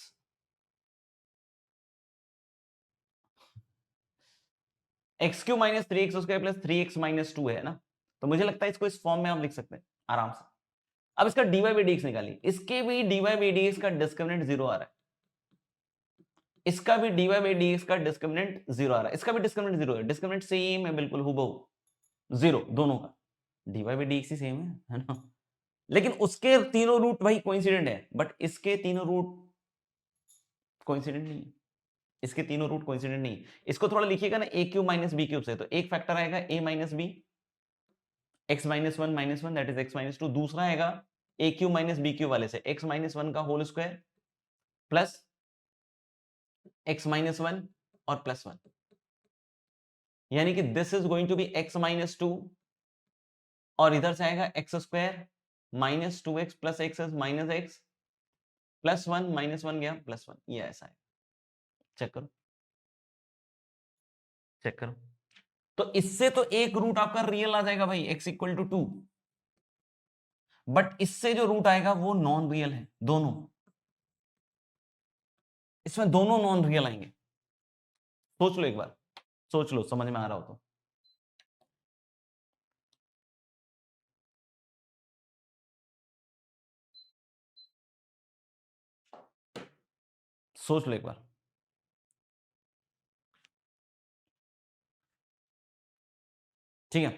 x cube minus three x square plus three x minus to है ना। तो मुझे लगता है इसको इस फॉर्म में आप लिख सकते हैं आराम से। अब इसका dy बाई dx निकालिए, इसके भी dy बाई dx का डिस्क्रिमिनेंट जीरो आ रहा है, इसका भी dy बाई dx का डिस्क्रिमिनेंट जीरो आ रहा है, इसका भी डिस्क्रिमिनेंट जीरो है, डिस्क्रिमिनेंट सेम है बिल्कुल हूबहू जीरो, दोनों का dy by dx he same है ना। लेकिन उसके तीनों रूट भाई कोइंसिडेंट है, बट इसके तीनों रूट कोइंसिडेंट नहीं है, इसके तीनों रूट कोइंसिडेंट नहीं है। इसको थोड़ा लिखिएगा ना, a cube minus b cube से, तो एक फैक्टर आएगा a minus b, x minus one that is x minus two, दूसरा आएगा a cube minus b cube वाले से एक्स माइनस वन का whole square plus x minus one और प्लस वन, यानी कि this is going to be x minus 2 और इधर से आएगा x square minus 2x plus x minus x plus 1 minus 1 गया प्लस 1, ये ऐसा है। चेक करो, चेक करो। तो इससे तो एक रूट आपका रियल आ जाएगा भाई, x इक्वल टू 2, बट इससे जो रूट आएगा वो नॉन रियल है, दोनों, इसमें दोनों नॉन रियल आएंगे। सोच लो एक बार, सोच लो, समझ में आ रहा हो तो। सोच लो एक बार। ठीक है,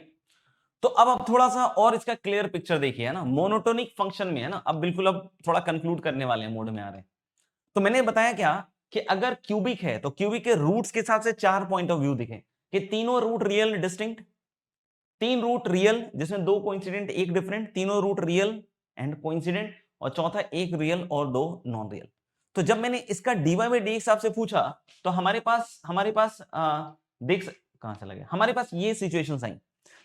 तो अब आप थोड़ा सा और इसका क्लियर पिक्चर देखिए, है ना, मोनोटोनिक फंक्शन में, है ना, अब बिल्कुल अब थोड़ा कंक्लूड करने वाले हैं, मोड में आ रहे हैं। तो मैंने बताया क्या कि अगर क्यूबिक है तो क्यूबिक के रूट्स के हिसाब से 4 पॉइंट ऑफ व्यू दिखे कि तीनों root real distinct, 3 root real जिसमें 2 कोइंसिडेंट 1 डिफरेंट, तीनों रूट रियल एंड कोइंसिडेंट, और चौथा 1 रियल और 2 नॉन रियल। तो जब मैंने इसका डीवाई बाई डी एक्स आपसे पूछा तो हमारे पास देख कहां चला गया, हमारे पास ये सिचुएशंस आई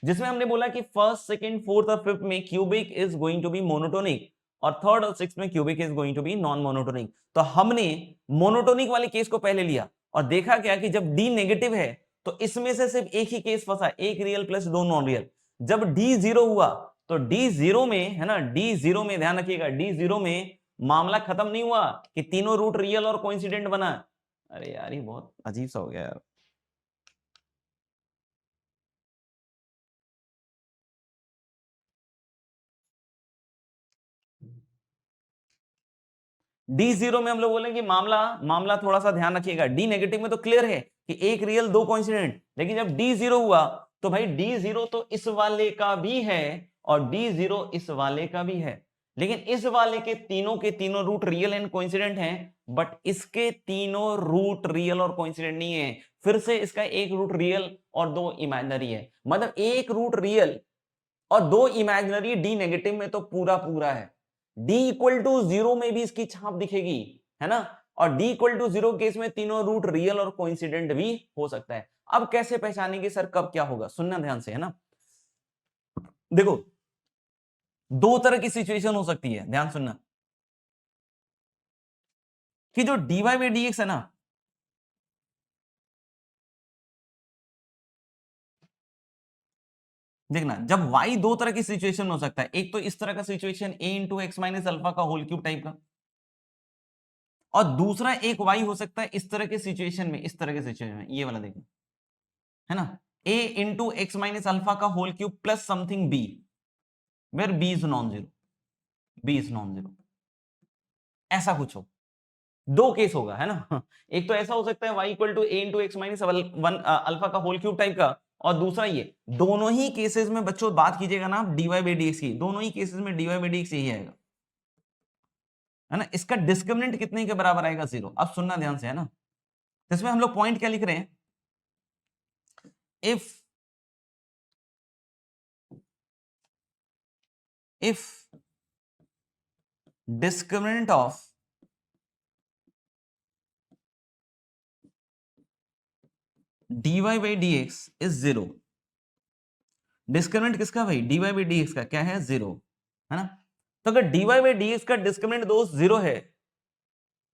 जिसमें हमने बोला कि फर्स्ट सेकंड फोर्थ और फिफ्थ में cubic is going to be monotonic और थर्ड और सिक्स्थ में cubic is going to be non monotonic. तो हमने मोनोटोनिक वाले केस को पहले लिया और देखा क्या कि जब डी नेगेटिव है तो इसमें से सिर्फ एक ही केस फंसा, एक रियल प्लस 2 नॉन रियल। जब डी जीरो हुआ तो डी जीरो में, है ना, डी जीरो में ध्यान रखिएगा, डी जीरो में मामला खत्म नहीं हुआ कि तीनों रूट रियल और कोइंसिडेंट बना। अरे यार ये बहुत अजीब सा हो गया यार। डी जीरो में हम लोग बोलेंगे मामला मामला थोड़ा सा ध्यान रखिएगा, डी नेगेटिव में तो क्लियर है कि एक रियल 2 कोइंसिडेंट, लेकिन जब डी जीरो हुआ तो भाई डी जीरो तो इस वाले का भी है और डी जीरो इस वाले का भी है, लेकिन इस वाले के तीनों रूट रियल एंड कोइंसिडेंट हैं, बट इसके तीनों रूट रियल और कोइंसिडेंट नहीं है। फिर से इसका एक रूट रियल और 2 इमेजिनरी है, मतलब एक रूट रियल और 2 इमेजिनरी डी नेगेटिव में तो पूरा पूरा है। डी इक्वल टू जीरो में भी इसकी छाप दिखेगी, है ना, और d equal to zero case में तीनों रूट रियल और कोइंसिडेंट भी हो सकता है। अब कैसे पहचानेंगे सर कब क्या होगा, सुनना ध्यान से, है ना। देखो दो तरह की सिचुएशन हो सकती है, ध्यान सुनना, कि जो डीवाई बाई डी एक्स है ना, देखना जब y दो तरह की सिचुएशन में हो सकता है, एक तो इस तरह का situation a into x minus alpha का होल क्यूब टाइप का, और दूसरा एक y हो सकता है इस तरह के सिचुएशन में, इस तरह के सिचुएशन में, ये वाला देखो, है ना, a into x minus alpha का whole cube plus something b, where b is non zero, b is non zero, ऐसा कुछ हो, दो केस होगा, है ना। एक तो ऐसा हो सकता है y equal to a into x minus one alpha का होल क्यूब टाइप का, और दूसरा ये, दोनों ही केसेस में बच्चों बात कीजिएगा ना आप dy बाई dx की, दोनों ही केसेस में dy बाई dx यही आएगा, है ना। इसका डिस्क्रिमिनेंट कितने के बराबर आएगा, 0। अब सुनना ध्यान से, है ना, तो इसमें हम लोग पॉइंट क्या लिख रहे हैं, if discriminant of dy by dx is 0, discriminant किसका भाई, dy by dx का क्या है, 0, है ना। तो अगर dy by dx का डिस्क्रिमिनेंट दोस्त 0 है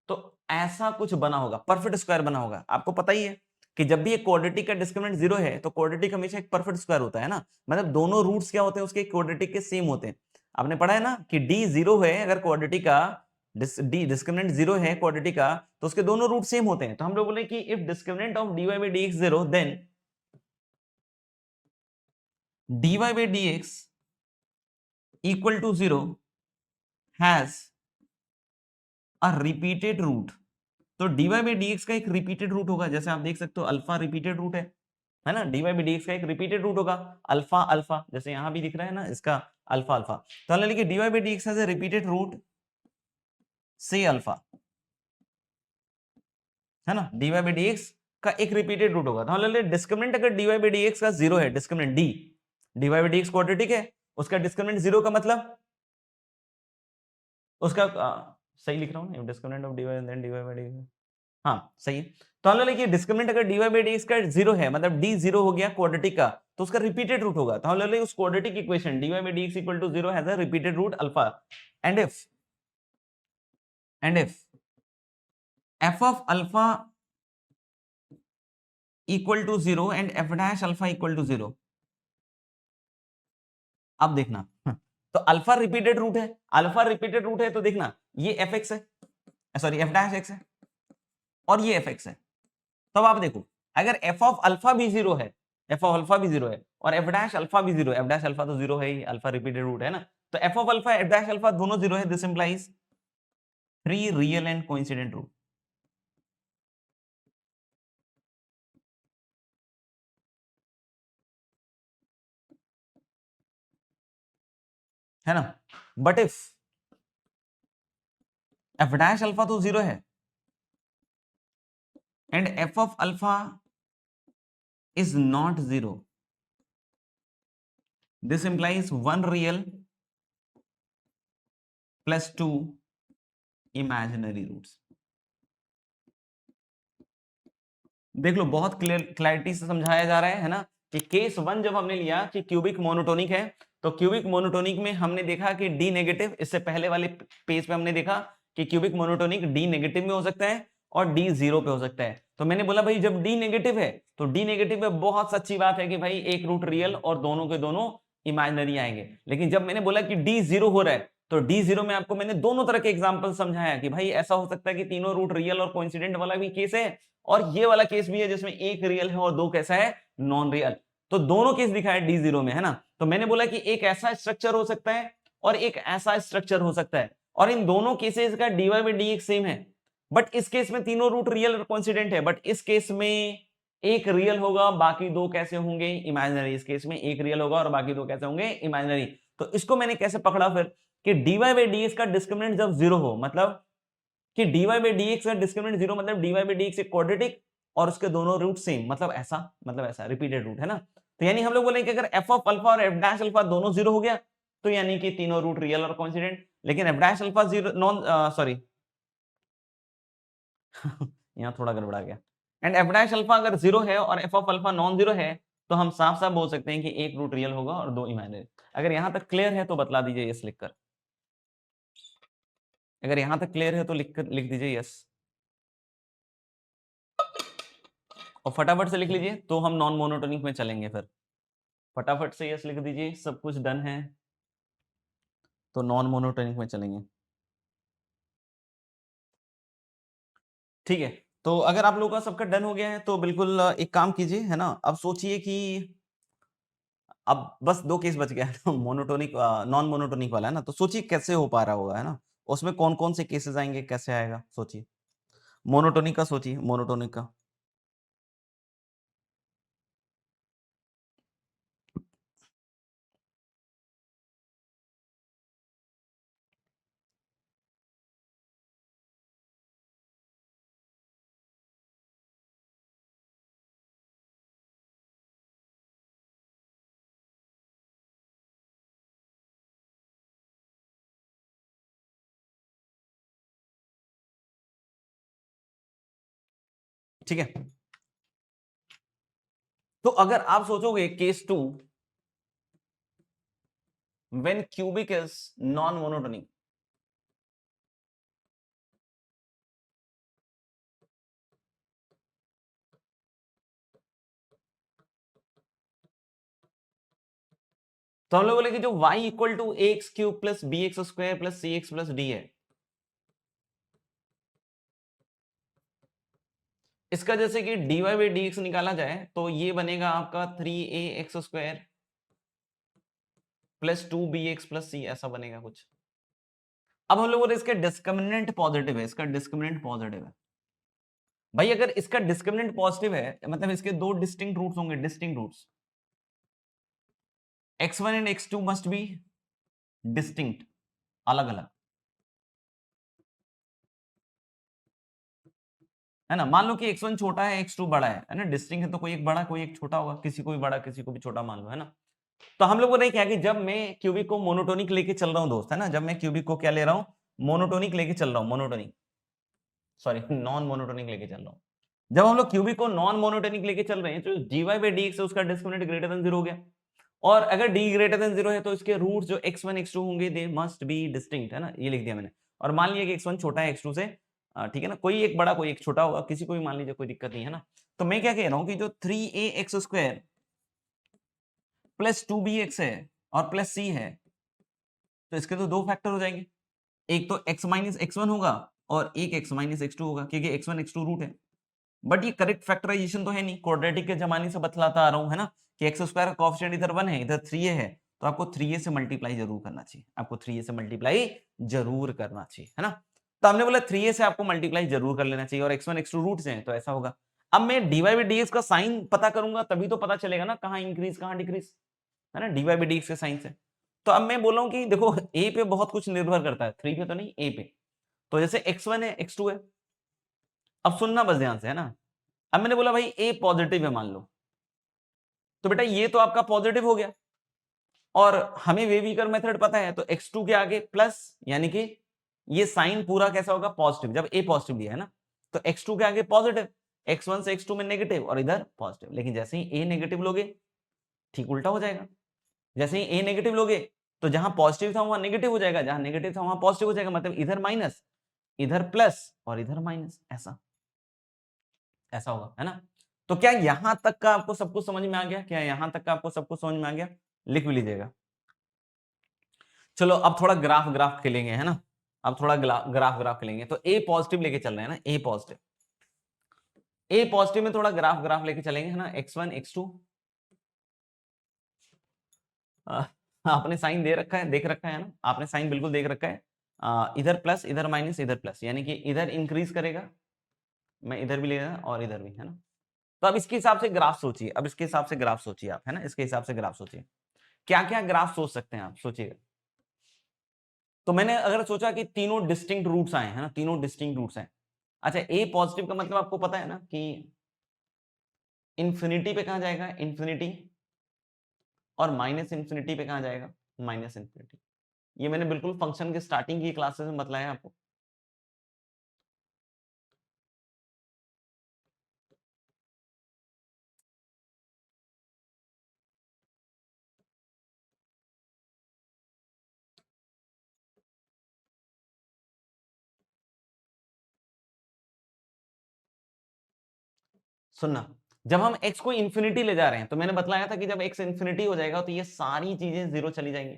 तो ऐसा कुछ बना होगा, परफेक्ट स्क्वायर बना होगा। आपको पता ही है कि जब भी एक क्वाड्रेटिक का डिस्क्रिमिनेंट 0 है तो क्वाड्रेटिक हमेशा एक परफेक्ट स्क्वायर होता है ना, मतलब दोनों रूट्स क्या होते हैं उसके, क्वाड्रेटिक के सेम होते हैं। आपने पढ़ा है ना कि d 0 है, अगर क्वाड्रेटिक का डिस्क्रिमिनेंट 0 है क्वाड्रेटिक का, तो उसके दोनों रूट सेम होते हैं। तो हम लोग बोले कि if discriminant of dy by dx 0, then dy by dx equal to 0 has a repeated root। तो dy by dx का एक रिपीटेड रूट होगा, जैसे आप देख सकते हो अल्फा रिपीटेड रूट है ना, dy by dx का एक रिपीटेड रूट होगा, अल्फा अल्फा, जैसे यहां भी दिख रहा है ना इसका अल्फा अल्फा, तो हमने लिखा dy by dx has a repeated root से अल्फा, है ना, dy by dx का एक रिपीटेड रूट होगा। तो हमने डिस्क्रिमिनेंट अगर dy by dx का 0 है, discriminant dy by dx quadratic है, उसका डिस्क्रिमिनेंट 0 का मतलब उसका सही लिख रहा हूं, discriminant of dy then dy by dx, हाँ सही है। तो हम लोग लिखिए डिस्क्रिमिनेंट अगर dy बाई dx का 0 है, मतलब d 0 हो गया क्वाड्रेटिक का, तो उसका रिपीटेड रूट होगा। तो हम लोग उस quadratic equation dy by dx equal to 0 has a repeated root alpha, and if f of alpha equal to 0 and f dash alpha equal to 0। अब देखना तो अल्फा रिपीटेड रूट है, अल्फा रिपीटेड रूट है तो देखना ये fx है, सॉरी f डैश x है और ये fx है। तब आप देखो अगर f ऑफ अल्फा भी 0 है, f ऑफ अल्फा भी 0 है और f डैश अल्फा भी 0 है, f डैश अल्फा तो 0 है ही, अल्फा रिपीटेड रूट है ना, तो f of alpha f dash alpha दोनों 0 है, this implies 3 real and coincident root, है ना। But if f dash alpha तो 0 है and f of alpha is not 0, this implies 1 real plus 2 imaginary roots। देख लो बहुत क्लैरिटी से समझाया जा रहा है ना, कि केस 1 जब हमने लिया कि क्यूबिक मोनोटोनिक है, तो क्यूबिक मोनोटोनिक में हमने देखा कि डी नेगेटिव, इससे पहले वाले पेज पे हमने देखा कि क्यूबिक मोनोटोनिक डी नेगेटिव में हो सकता है और डी 0 पे हो सकता है। तो मैंने बोला भाई जब डी नेगेटिव है तो डी नेगेटिव में बहुत सच्ची बात है कि भाई एक रूट रियल और दोनों के दोनों इमेजिनरी आएंगे। लेकिन जब मैंने बोला कि डी 0 हो रहा है, तो डी 0 में आपको मैंने दोनों तरह के एग्जांपल समझाया कि भाई ऐसा हो सकता है कि तीनों रूट रियल और कोइंसिडेंट वाला भी केस है, और ये वाला केस भी है जिसमें एक रियल है और दो कैसा है, नॉन रियल। तो दोनों केस दिखाया डी 0 में, है ना। तो मैंने बोला कि एक ऐसा स्ट्रक्चर हो सकता है और एक ऐसा स्ट्रक्चर हो सकता है, और इन दोनों केसेस का dy बाई dx सेम है, बट इस केस में तीनों रूट रियल और कोइंसिडेंट है, बट इस केस में एक रियल होगा बाकी दो कैसे होंगे, इमेजिनरी। इस केस में एक रियल होगा और बाकी दो कैसे होंगे, इमेजिनरी। तो इसको मैंने कैसे पकड़ा फिर कि dy बाई dx का डिस्क्रिमिनेंट जब 0 हो, मतलब कि dy बाई dx का डिस्क्रिमिनेंट 0, मतलब dy बाई dx एक क्वाड्रेटिक और उसके दोनों रूट सेम, मतलब ऐसा रिपीटेड रूट है ना। तो यानी हम लोग बोले कि अगर f ऑफ अल्फा और f डैश अल्फा दोनों 0 हो गया, तो यानी कि तीनों रूट रियल और कोइंसिडेंट। लेकिन f dash alpha 0 non, sorry यहां थोड़ा गड़बड़ा गया। एंड f डैश अल्फा अगर 0 है और f ऑफ अल्फा नॉन 0 है, तो हम साफ साफ बोल सकते हैं कि एक रूट रियल होगा और दो इमेजिनरी। अगर यहां तक क्लियर है तो बतला दीजिए यस लिखकर, अगर यहां तक क्लियर है तो लिख दीजिए यस, और फटाफट से लिख लीजिए तो हम नॉन मोनोटोनिक में चलेंगे। फिर फटाफट से यस लिख दीजिए, सब कुछ डन है तो नॉन मोनोटोनिक में चलेंगे। ठीक है, तो अगर आप लोगों का सबका डन हो गया है तो बिल्कुल एक काम कीजिए, है ना। अब सोचिए कि अब बस दो केस बच गया है ना, मोनोटोनिक नॉन मोनोटोनिक वाला, है ना। तो सोचिए कैसे हो पा रहा होगा, है ना, उसमें कौन कौन से केसेस आएंगे, कैसे आएगा, सोचिए। मोनोटोनिक का सोचिए, मोनोटोनिक का। ठीक है, तो अगर आप सोचोगे case 2, when cubic is non monotonic, तो हम लोग बोले कि जो y equal to a x cube plus b x square plus c x plus d है, इसका जैसे कि dy बाई dx निकाला जाए तो ये बनेगा आपका 3a x square plus 2bx plus c, ऐसा बनेगा कुछ। अब हम लोग बोले इसका डिस्क्रिमिनेंट पॉजिटिव है, इसका डिस्क्रिमिनेंट पॉजिटिव है। भाई अगर इसका डिस्क्रिमिनेंट पॉजिटिव है, मतलब इसके दो डिस्टिंक्ट रूट्स होंगे, distinct roots, x1 and x2 must be distinct, अलग अलग, है ना। मान लो कि x1 छोटा है, x2 बड़ा है ना, डिस्टिंक्ट है तो कोई एक बड़ा कोई एक छोटा होगा, किसी को भी बड़ा किसी को भी छोटा मान लो, है ना। तो हम लोग को नहीं क्या कि जब मैं क्यूबिक को मोनोटोनिक लेके चल रहा हूं दोस्त, है ना, जब मैं क्यूबिक को क्या ले रहा हूं, मोनोटोनिक लेके चल रहा हूं, मोनोटोनिक, सॉरी नॉन मोनोटोनिक लेके चल रहा हूं। जब हम लोग क्यूबिक को नॉन मोनोटोनिक लेके चल रहे हैं तो dy बाई dx है उसका डिस्क्रिमिनेंट ग्रेटर देन 0 हो गया, और अगर d ग्रेटर देन 0 है तो इसके रूट जो x1 x2 होंगे दे मस्ट बी डिस्टिंक्ट, है ना, ये लिख दिया मैंने। और मान लिया कि x1 छोटा है x2 से, ठीक है ना, कोई एक बड़ा कोई एक छोटा होगा, किसी को भी मान लीजिए, कोई दिक्कत नहीं है ना। तो मैं क्या कह रहा हूं कि जो 3ax स्क्वायर प्लस 2bx है और प्लस c है, तो इसके तो दो फैक्टर हो जाएंगे, एक तो x माइनस x1 होगा और एक x माइनस x2 होगा, क्योंकि x1 x2 रूट है। बट ये करेक्ट फैक्टराइजेशन तो है नहीं, क्वाड्रेटिक के जमाने से बतलाता आ रहा हूं, है ना, कि एक्स स्क्वायर का कोएफिशिएंट इधर 1 है, इधर 3a है, तो आपको 3a से मल्टीप्लाई जरूर करना चाहिए, आपको 3a से मल्टीप्लाई जरूर करना चाहिए, है ना। तो हमने बोला 3a से आपको मल्टीप्लाई जरूर कर लेना चाहिए, और x1 x2 रूट्स हैं, तो ऐसा होगा। अब मैं dy बाई dx का साइन पता करूंगा, तभी तो पता चलेगा ना कहां इंक्रीज कहां डिक्रीज, है ना, dy बाई dx के साइन से। तो अब मैं बोल रहा हूं कि देखो a पे बहुत कुछ निर्भर करता है, 3 पे तो नहीं, a पे। तो जैसे x1 है x2 है, अब सुनना बस ध्यान से, है ना। अब मैंने बोला भाई a पॉजिटिव है मान लो, तो बेटा ये तो आपका पॉजिटिव हो गया, और हमें वेवीकर मेथड पता है, तो x2 के आगे प्लस, यानी कि ये साइन पूरा कैसा होगा, पॉजिटिव, जब a पॉजिटिव लिया है ना, तो x2 के आगे पॉजिटिव, x1 से x2 में नेगेटिव और इधर पॉजिटिव। लेकिन जैसे ही a नेगेटिव लोगे, ठीक उल्टा हो जाएगा, जैसे ही a नेगेटिव लोगे तो जहां पॉजिटिव था वहां नेगेटिव हो जाएगा, जहां नेगेटिव था वहां पॉजिटिव हो जाएगा, मतलब इधर माइनस, इधर प्लस और इधर माइनस, ऐसा ऐसा होगा, है ना। तो क्या यहां तक का आपको सब कुछ समझ में आ गया, क्या यहां तक का आपको सब कुछ समझ में आ गया, लिख भी लीजिएगा। चलो अब थोड़ा ग्राफ ग्राफ खेलेंगे, है ना, अब थोड़ा ग्राफ ग्राफ खेलेंगे। तो ए पॉजिटिव लेके चल रहे हैं ना, ए पॉजिटिव, ए पॉजिटिव में थोड़ा ग्राफ ग्राफ लेके चलेंगे, है ना, x1 x2। आपने साइन दे रखा है, देख रखा है ना, आपने साइन बिल्कुल देख रखा है, इधर प्लस इधर माइनस इधर प्लस, यानी कि इधर इंक्रीज करेगा, मैं इधर भी ले रहा और इधर भी, है ना। तो अब इसके हिसाब से ग्राफ सोचिए, अब इसके हिसाब से ग्राफ सोचिए आप, है ना, इसके हिसाब से ग्राफ सोचिए, क्या क्या ग्राफ सोच सकते हैं आप, सोचिएगा। तो मैंने अगर सोचा कि तीनों डिस्टिंक्ट रूट्स आए, है ना, तीनों डिस्टिंक्ट रूट्स हैं। अच्छा, ए पॉजिटिव का मतलब आपको पता है ना कि इंफिनिटी पे कहां जाएगा, इंफिनिटी, और माइनस इंफिनिटी पे कहां जाएगा, माइनस इंफिनिटी। ये मैंने बिल्कुल फंक्शन के स्टार्टिंग की क्लासेस में बतलाया आपको। सुनना, जब हम x को इंफिनिटी ले जा रहे हैं, तो मैंने बतलाया था कि जब x इंफिनिटी हो जाएगा तो ये सारी चीजें जीरो चली जाएंगी।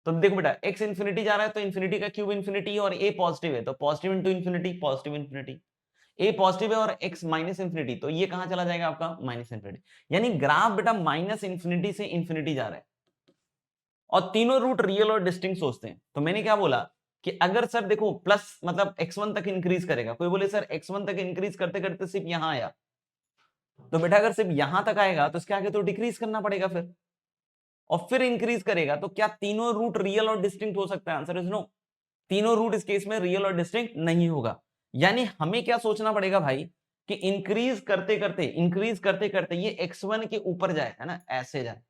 तो देखो बेटा, x इंफिनिटी जा रहा है तो इंफिनिटी का क्यूब इंफिनिटी, और a पॉजिटिव है तो positive into infinity, positive infinity. a positive है और x माइनस इंफिनिटी, तो ये कहां चला जाएगा आपका, माइनस इंफिनिटी। यानी ग्राफ बेटा माइनस इंफिनिटी से इंफिनिटी जा रहा है, और तीनों रूट रियल और डिस्टिंक्ट सोचते हैं। तो मैंने क्या बोला कि अगर सर देखो प्लस मतलब x1 तक इंक्रीज करेगा, कोई बोले सर x1 तक इंक्रीज करते करते सिर्फ यहां आया, तो बेटा अगर सिर्फ यहां तक आएगा तो इसके आगे तो डिक्रीज करना पड़ेगा फिर, और फिर इंक्रीज करेगा, तो क्या तीनों रूट रियल और डिस्टिंक्ट हो सकता है, आंसर इज नो। तीनों रूट इस केस में रियल और डिस्टिंक्ट नहीं होगा। यानी हमें क्या सोचना पड़ेगा भाई, कि इंक्रीज करते करते ये x1 के ऊपर जाए, है ना, ऐसे जाए,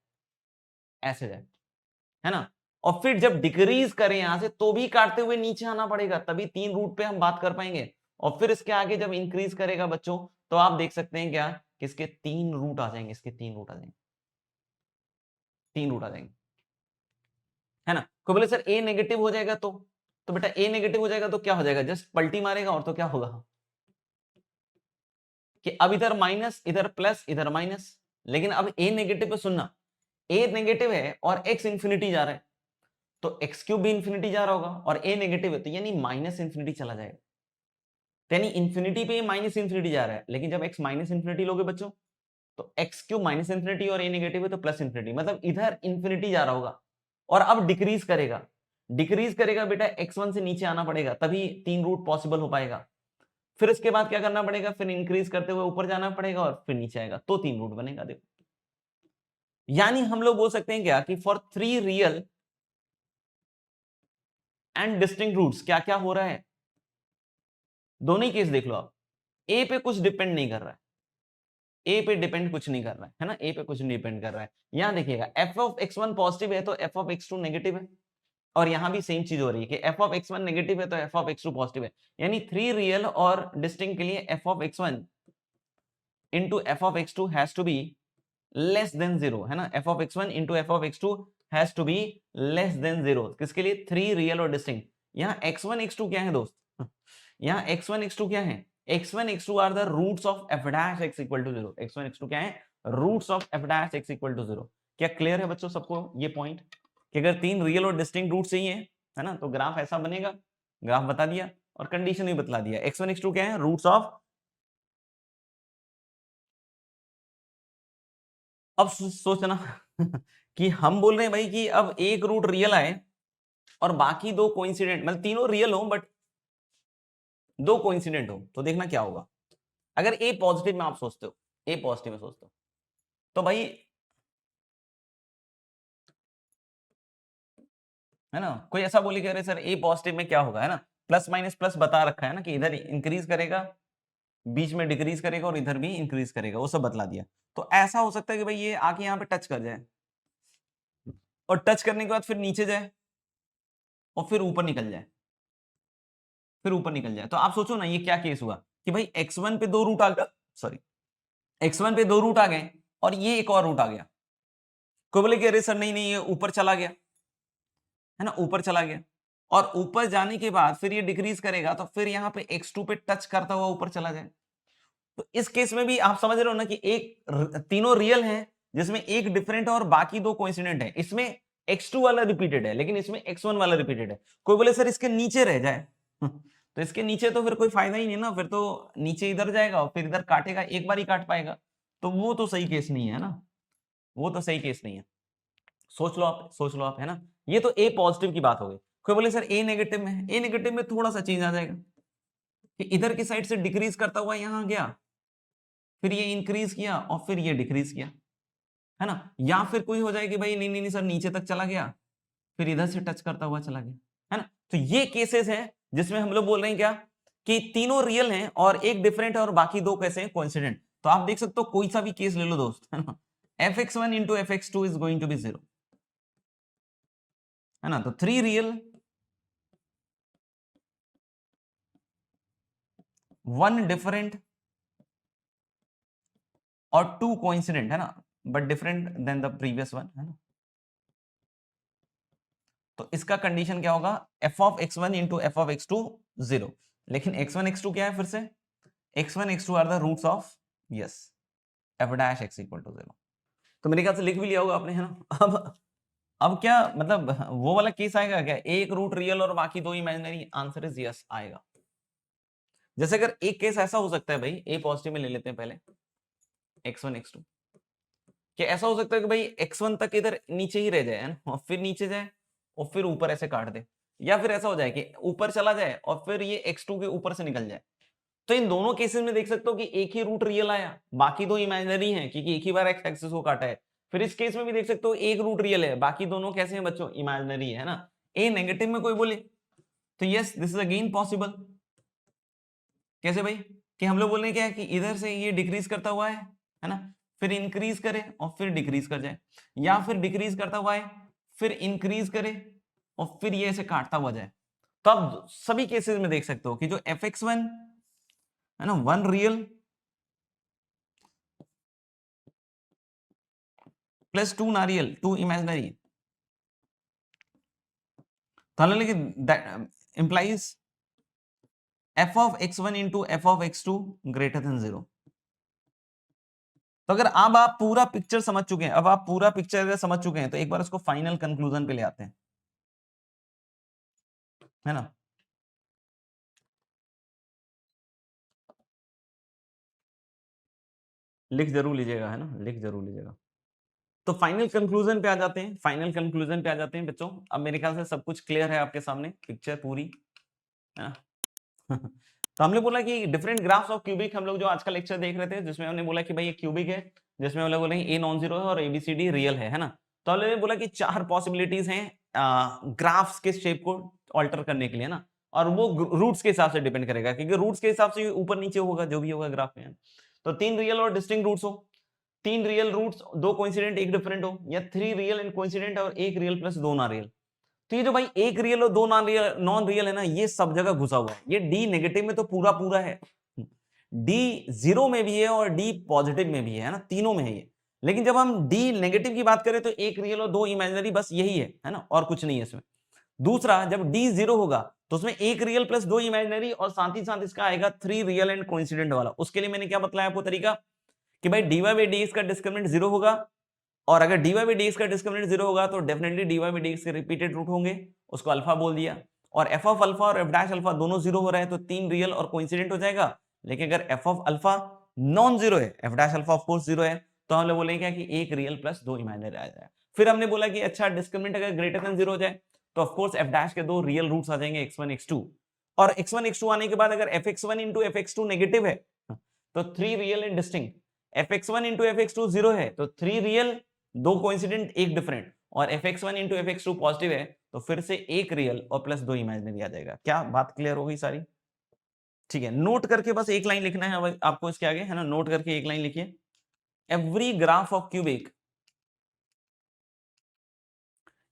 ऐसे जाए, है ना, और फिर जब डिक्रीज करें यहां से तो भी काटते हुए नीचे आना पड़ेगा, तभी तीन रूट पे हम बात कर पाएंगे। और फिर इसके आगे जब इंक्रीज करेगा बच्चों, तो आप देख सकते हैं क्या कि इसके तीन रूट आ जाएंगे, इसके तीन रूट आ जाएंगे, तीन रूट आ जाएंगे, है ना। कोई बोले सर ए नेगेटिव हो जाएगा तो बेटा ए नेगेटिव हो जाएगा तो क्या हो जाएगा, जस्ट पलटी मारेगा, और तो क्या होगा कि अब इधर माइनस इधर प्लस इधर माइनस। लेकिन अब ए नेगेटिव पे सुनना, ए नेगेटिव है और एक्स इंफिनिटी जा रहा है, तो एक्स क्यूब भी इंफिनिटी जा रहा होगा, और ए नेगेटिव है तो यानी माइनस इंफिनिटी चला जाएगा, तो यानी इंफिनिटी पे माइनस इंफिनिटी जा रहा है। लेकिन जब एक्स माइनस इंफिनिटी लोगे बच्चों, तो एक्स क्यूब माइनस इंफिनिटी और ए नेगेटिव है तो प्लस इंफिनिटी, मतलब इधर इंफिनिटी जा रहा होगा, और अब डिक्रीज करेगा, डिक्रीज करेगा बेटा x1 से नीचे आना पड़ेगा, तभी तीन रूट पॉसिबल हो पाएगा। फिर इसके बाद क्या करना पड़ेगा, फिर इंक्रीज करते हुए ऊपर जाना पड़ेगा और फिर नीचे आएगा, तो तीन रूट बनेगा। देखो, यानी हम लोग बोल सकते हैं क्या कि for three real and distinct roots क्या क्या हो रहा है, दोनों ही केस देख लो आप, ए पे कुछ डिपेंड नहीं कर रहा है, ए पे डिपेंड कुछ नहीं कर रहा है ना, ए पे कुछ नहीं डिपेंड कर रहा है। यहां देखिएगा f ऑफ x1 पॉजिटिव है तो f ऑफ x2 नेगेटिव है, और यहां भी सेम चीज हो रही है कि f of x one negative है तो f of x two positive है, यानी 3 रियल और डिस्टिंक्ट के लिए f of x one into f of x two has to be less than 0, है ना। F of x one into f of x two has to be less than 0, किसके लिए? 3 रियल और डिस्टिंक्ट। यहाँ x1 x2 क्या है दोस्त? यहाँ x1 x2 क्या है? x1 x2 are the roots of f dash x equal to 0। x1 x2 क्या है? Roots of f dash x equal to 0। क्या क्लियर है बच्चों सबको ये पॉइंट कि अगर 3 रियल और डिस्टिंक्ट रूट चाहिए, है ना, तो ग्राफ ऐसा बनेगा। ग्राफ बता दिया और कंडीशन भी बतला दिया। x1 x2 क्या है? Roots of. अब सोचना कि हम बोल रहे हैं भाई कि अब एक रूट रियल आए और बाकी दो कोइंसिडेंट, मतलब तीनों रियल हो बट दो कोइंसिडेंट हो, तो देखना क्या होगा। अगर ए पॉजिटिव में आप सोचते हो, ए पॉजिटिव में सोचते हो, तो भाई, है ना, कोई ऐसा बोले कि अरे सर ए पॉजिटिव में क्या होगा, है ना, प्लस माइनस प्लस बता रखा है ना कि इधर इंक्रीज करेगा, बीच में डिक्रीज करेगा और इधर भी इंक्रीज करेगा, वो सब बतला दिया। तो ऐसा हो सकता है कि भाई ये आके यहाँ पे टच कर जाए और टच करने के बाद फिर नीचे जाए और फिर ऊपर निकल जाए, फिर ऊपर निकल जाए। तो आप सोचो ना ये क्या केस हुआ कि भाई x1 पे दो रूट आ गया, सॉरी, x1 पे दो रूट आ गए और ये एक और रूट आ गया। कोई बोले कि अरे सर नहीं नहीं ये ऊपर चला गया, है ना, ऊपर चला गया और ऊपर जाने के बाद फिर ये डिक्रीज करेगा तो फिर यहाँ पे x2 पे टच करता हुआ ऊपर चला जाए। तो इस केस में भी आप समझ रहे हो ना कि तीनों रियल हैं जिसमें एक डिफरेंट है और बाकी दो कोइंसिडेंट है। इसमें x2 वाला रिपीटेड है लेकिन इसमें x1 वाला रिपीटेड है। कोई बोले सर इसके नीचे रह जाए तो इसके नीचे तो फिर कोई फायदा ही नहीं ना, फिर तो नीचे इधर जाएगा और फिर इधर काटेगा, एक बार ही काट पाएगा, तो वो तो सही केस नहीं है ना, वो तो सही केस नहीं है। सोच लो आप, सोच लो आप, है ना। ये तो ए पॉजिटिव की बात हो गई। कोई बोले सर ए नेगेटिव में है, ए नेगेटिव में थोड़ा सा चेंज आ जाएगा कि इधर की साइड से डिक्रीज करता हुआ यहां गया, फिर ये इंक्रीज किया और फिर ये डिक्रीज किया, है ना। या फिर कोई हो जाए कि भाई नहीं नहीं नहीं सर नीचे तक चला गया, फिर इधर से टच करता हुआ चला गया, है ना। तो ये केसेस हैं जिसमें हम लोग बोल रहे हैं क्या कि तीनों रियल हैं और एक डिफरेंट है और बाकी दो कैसे हैं? कोइंसिडेंट। तो आप देख सकते हो कोई सा भी केस ले लो दोस्त, है ना, fx1 into fx2 is going to be 0, है ना। तो 3 रियल, 1 डिफरेंट और 2 कोइंसिडेंट, है ना, but different than the previous one, है ना। तो इसका कंडीशन क्या होगा? f of x1 into f of x2 0। लेकिन x1 x2 क्या है? फिर से x1 x2 are the roots of, yes, f dash x equal to 0। तो मेरे ख्याल से लिख भी लिया होगा आपने, है ना। अब क्या मतलब वो वाला केस आएगा क्या, एक रूट रियल और बाकी दो इमेजिनरी? आंसर इज यस, आएगा। जैसे अगर एक केस ऐसा हो सकता है भाई, ए पॉजिटिव में ले लेते हैं पहले, x1 x2, कि ऐसा हो सकता है कि भाई x1 तक इधर नीचे ही रह जाए, है ना, और फिर नीचे जाए और फिर ऊपर ऐसे काट दे, या फिर ऐसा हो जाए कि ऊपर चला जाए और फिर ये x2 के ऊपर से निकल जाए। तो इन दोनों केसेस में देख सकते हो कि एक ही रूट रियल आया, बाकी दो इमेजिनरी हैं क्योंकि एक ही बार एक्स एक्सिस को काटा है। फिर इस केस में भी देख सकते हो एक रूट रियल है, बाकी दोनों कैसे हैं बच्चों? इमेजिनरी है ना। ए नेगेटिव में कोई बोले तो yes this is again possible. कैसे भाई? कि हम लोग बोल रहे हैं क्या कि इधर से ये डिक्रीज करता हुआ है ना, फिर इंक्रीज करे और फिर डिक्रीज कर जाए, या फिर डिक्रीज करता हुआ है फिर इंक्रीज करे और फिर ये ऐसे काटता हुआ जाए। तो अब सभी केसेस में देख सकते हो कि जो fx1 है ना, 1 रियल प्लस 2 नारियल 2 इमेजिनरी, तो लेकिन that implies f of x1 into f of x2 greater than 0। तो अगर अब आप पूरा पिक्चर समझ चुके हैं, अब आप पूरा पिक्चर अगर समझ चुके हैं तो एक बार उसको फाइनल कंक्लूजन पे ले आते हैं, है ना। लिख जरूर लीजिएगा, है ना, लिख जरूर लीजिएगा। तो फाइनल कंक्लूजन पे आ जाते हैं, फाइनल कंक्लूजन पे आ जाते हैं बच्चों। अब मेरे ख्याल से सब कुछ क्लियर है आपके सामने, पिक्चर पूरी, है ना। तो हमने बोला कि डिफरेंट ग्राफ्स ऑफ क्यूबिक, हम लोग जो आज का लेक्चर देख रहे थे जिसमें हमने बोला कि भाई ये क्यूबिक है, जिसमें हम लोग बोले ए नॉन जीरो है और एबीसीडी रियल है ना। तो हमने बोला कि 4 पॉसिबिलिटीज हैं ग्राफ्स के शेप को ऑल्टर करने के लिए ना, और वो रूट्स के हिसाब से डिपेंड करेगा क्योंकि रूट्स के हिसाब से ऊपर नीचे होगा जो भी होगा ग्राफ में। तो 3 रियल और डिस्टिंक्ट रूट्स हो, 3 रियल रूट्स, 2 कोइंसिडेंट 1 डिफरेंट हो, या 3 रियल एंड कोइंसिडेंट और 1 रियल प्लस 2 ना रियल। तो ये जो भाई एक रियल और दो नॉन रियल है ना, ये सब जगह घुसा हुआ है। ये डी नेगेटिव में तो पूरा पूरा है, डी जीरो में भी है और डी पॉजिटिव में भी है ना, तीनों में है ये। लेकिन जब हम डी नेगेटिव की बात करें तो एक रियल और दो इमेजिनरी, बस यही है ना, और कुछ नहीं है इसमें। दूसरा, जब डी जीरो होगा तो उसमें एक रियल प्लस दो इमेजिनरी और साथ ही साथ इसका आएगा थ्री रियल एंड कोइंसिडेंट वाला। उसके लिए मैंने क्या बताया आपको तरीका, कि भाई dy बाई डी का डिस्क्रिमिनेंट जीरो होगा, और अगर dy बाई डी का डिस्क्रिमिनेंट जीरो होगा तो डेफिनेटली dy बाई डी के रिपीटेड रूट होंगे, उसको अल्फा बोल दिया। और एफ ऑफ अल्फा और एफ डैश अल्फा दोनों जीरो हो रहे हैं तो तीन रियल और कोइंसिडेंट हो जाएगा। लेकिन अगर f of alpha non zero है, f dash alpha of course zero है, तो हम लोग बोलेंगे कि एक रियल प्लस दो इमेजिनरी आ जाएगा। फिर हमने बोला कि अच्छा डिस्क्रिमिनेंट अगर ग्रेटर देन जीरो हो जाए तो ऑफ कोर्स एफ डैश के दो रियल रूट्स आ जाएंगे x1 x2, और x1 x2 आने के बाद अगर fx1 इंटू fx2 नेगेटिव है तो three real and distinct, fx1 into fx2 zero है तो थ्री रियल दो कोइंसिडेंट एक डिफरेंट, और fx1 इंटू fx2 पॉजिटिव है तो फिर से एक रियल और प्लस दो इमेजिनरी आ जाएगा। क्या बात क्लियर हो गई सारी? ठीक है, नोट करके बस एक लाइन लिखना है आपको इसके आगे, है ना, नोट करके एक लाइन लिखिए। Every graph of cubic,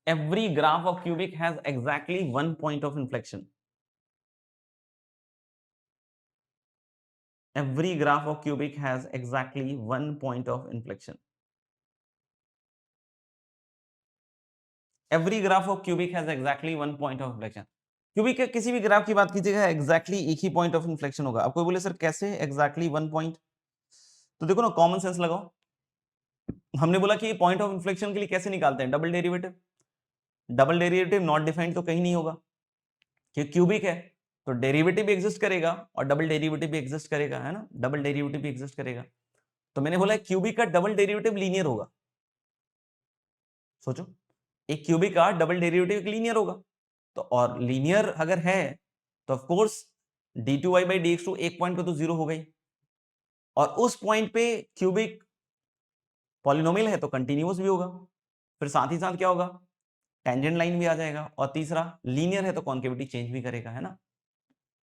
every graph of cubic has exactly one point of inflection. Every graph of cubic has exactly one point of inflection. Every graph of cubic has exactly one point of inflection. Cubic के किसी भी ग्राफ की बात कीजिएगा एग्जैक्टली एक ही पॉइंट ऑफ इन्फ्लेक्शन होगा। आपको बोले सर कैसे एग्जैक्टली वन पॉइंट, तो देखो ना, कॉमन सेंस लगाओ। हमने बोला कि पॉइंट ऑफ इन्फ्लेक्शन के लिए कैसे निकालते हैं, double derivative. Double derivative not defined तो कहीं नहीं होगा, कि क्यूबिक है तो डेरिवेटिव भी एग्जिस्ट करेगा और डबल डेरिवेटिव भी एग्जिस्ट करेगा, है ना, डबल डेरिवेटिव भी एग्जिस्ट करेगा। तो मैंने बोला क्यूबिक का डबल डेरिवेटिव लीनियर होगा। सोचो, एक क्यूबिक का डबल डेरिवेटिव लीनियर होगा, तो और लीनियर अगर है तो of course d2y by dx2 एक पॉइंट पे तो जीरो हो गई, और उस पॉइंट पे क्यूबिक पॉलिनोमियल है तो कंटिन्यूअस भी होगा। फिर साथ ही साथ क्या होगा, टेंजेंट लाइन भी आ जाएगा, और तीसरा लीनियर है तो कॉन्केविटी चेंज भी करेगा, है ना,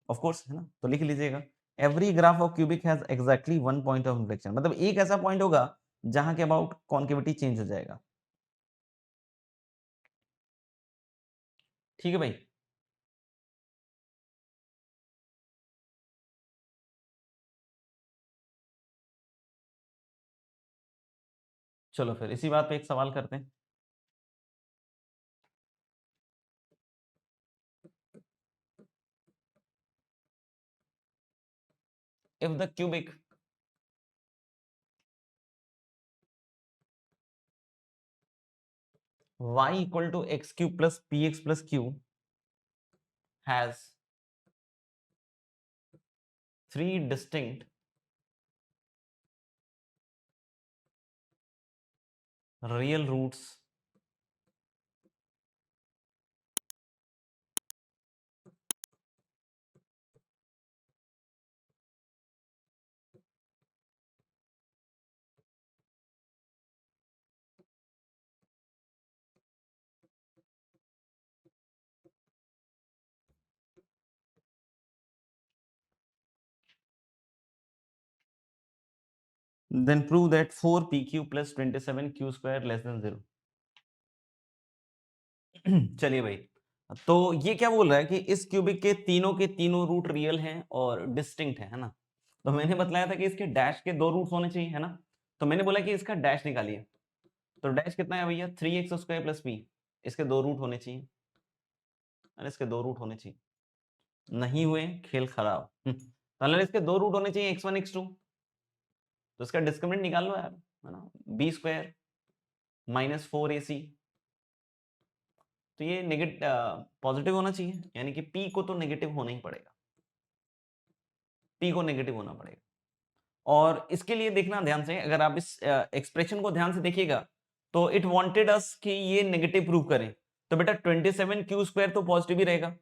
ऑफ कोर्स, है ना। तो लिख लीजिएगा, every graph of cubic has exactly one point of inflection, मतलब एक ऐसा पॉइंट होगा जहां के अबाउट कॉन्केविटी चेंज हो जाएगा। ठीक है भाई। चलो फिर इसी बात पे एक सवाल करते हैं। If the cubic y equal to x cube plus px plus q has three distinct real roots then prove that 4pq plus 27q square less than 0। चलिए भाई, तो ये क्या बोल रहा है कि इस क्यूबिक के तीनों रूट रियल हैं और डिस्टिंक्ट है ना। तो मैंने बताया था कि इसके डैश के दो रूट्स होने चाहिए, है ना। तो मैंने बोला कि इसका डैश निकालिए, तो डैश कितना है भैया, 3x स्क्वायर प्लस p। इसके दो रूट होने चाहिए, अरे इसके दो रूट होने चाहिए, नहीं हुए खेल खराब। तो इसके दो रूट होने चाहिए x1 x2, तो इसका डिस्क्रिमिनेंट निकाल लो यार, है ना, बी स्क्वायर माइनस 4ac। तो ये नेगेटिव पॉजिटिव होना चाहिए, यानी कि p को तो नेगेटिव होना ही पड़ेगा, p को नेगेटिव होना पड़ेगा। और इसके लिए देखना ध्यान से, अगर आप इस एक्सप्रेशन को ध्यान से देखिएगा तो इट वांटेड अस कि ये नेगेटिव प्रूव करें, तो बेटा 27q स्क्वायर तो पॉजिटिव ही रहेगा,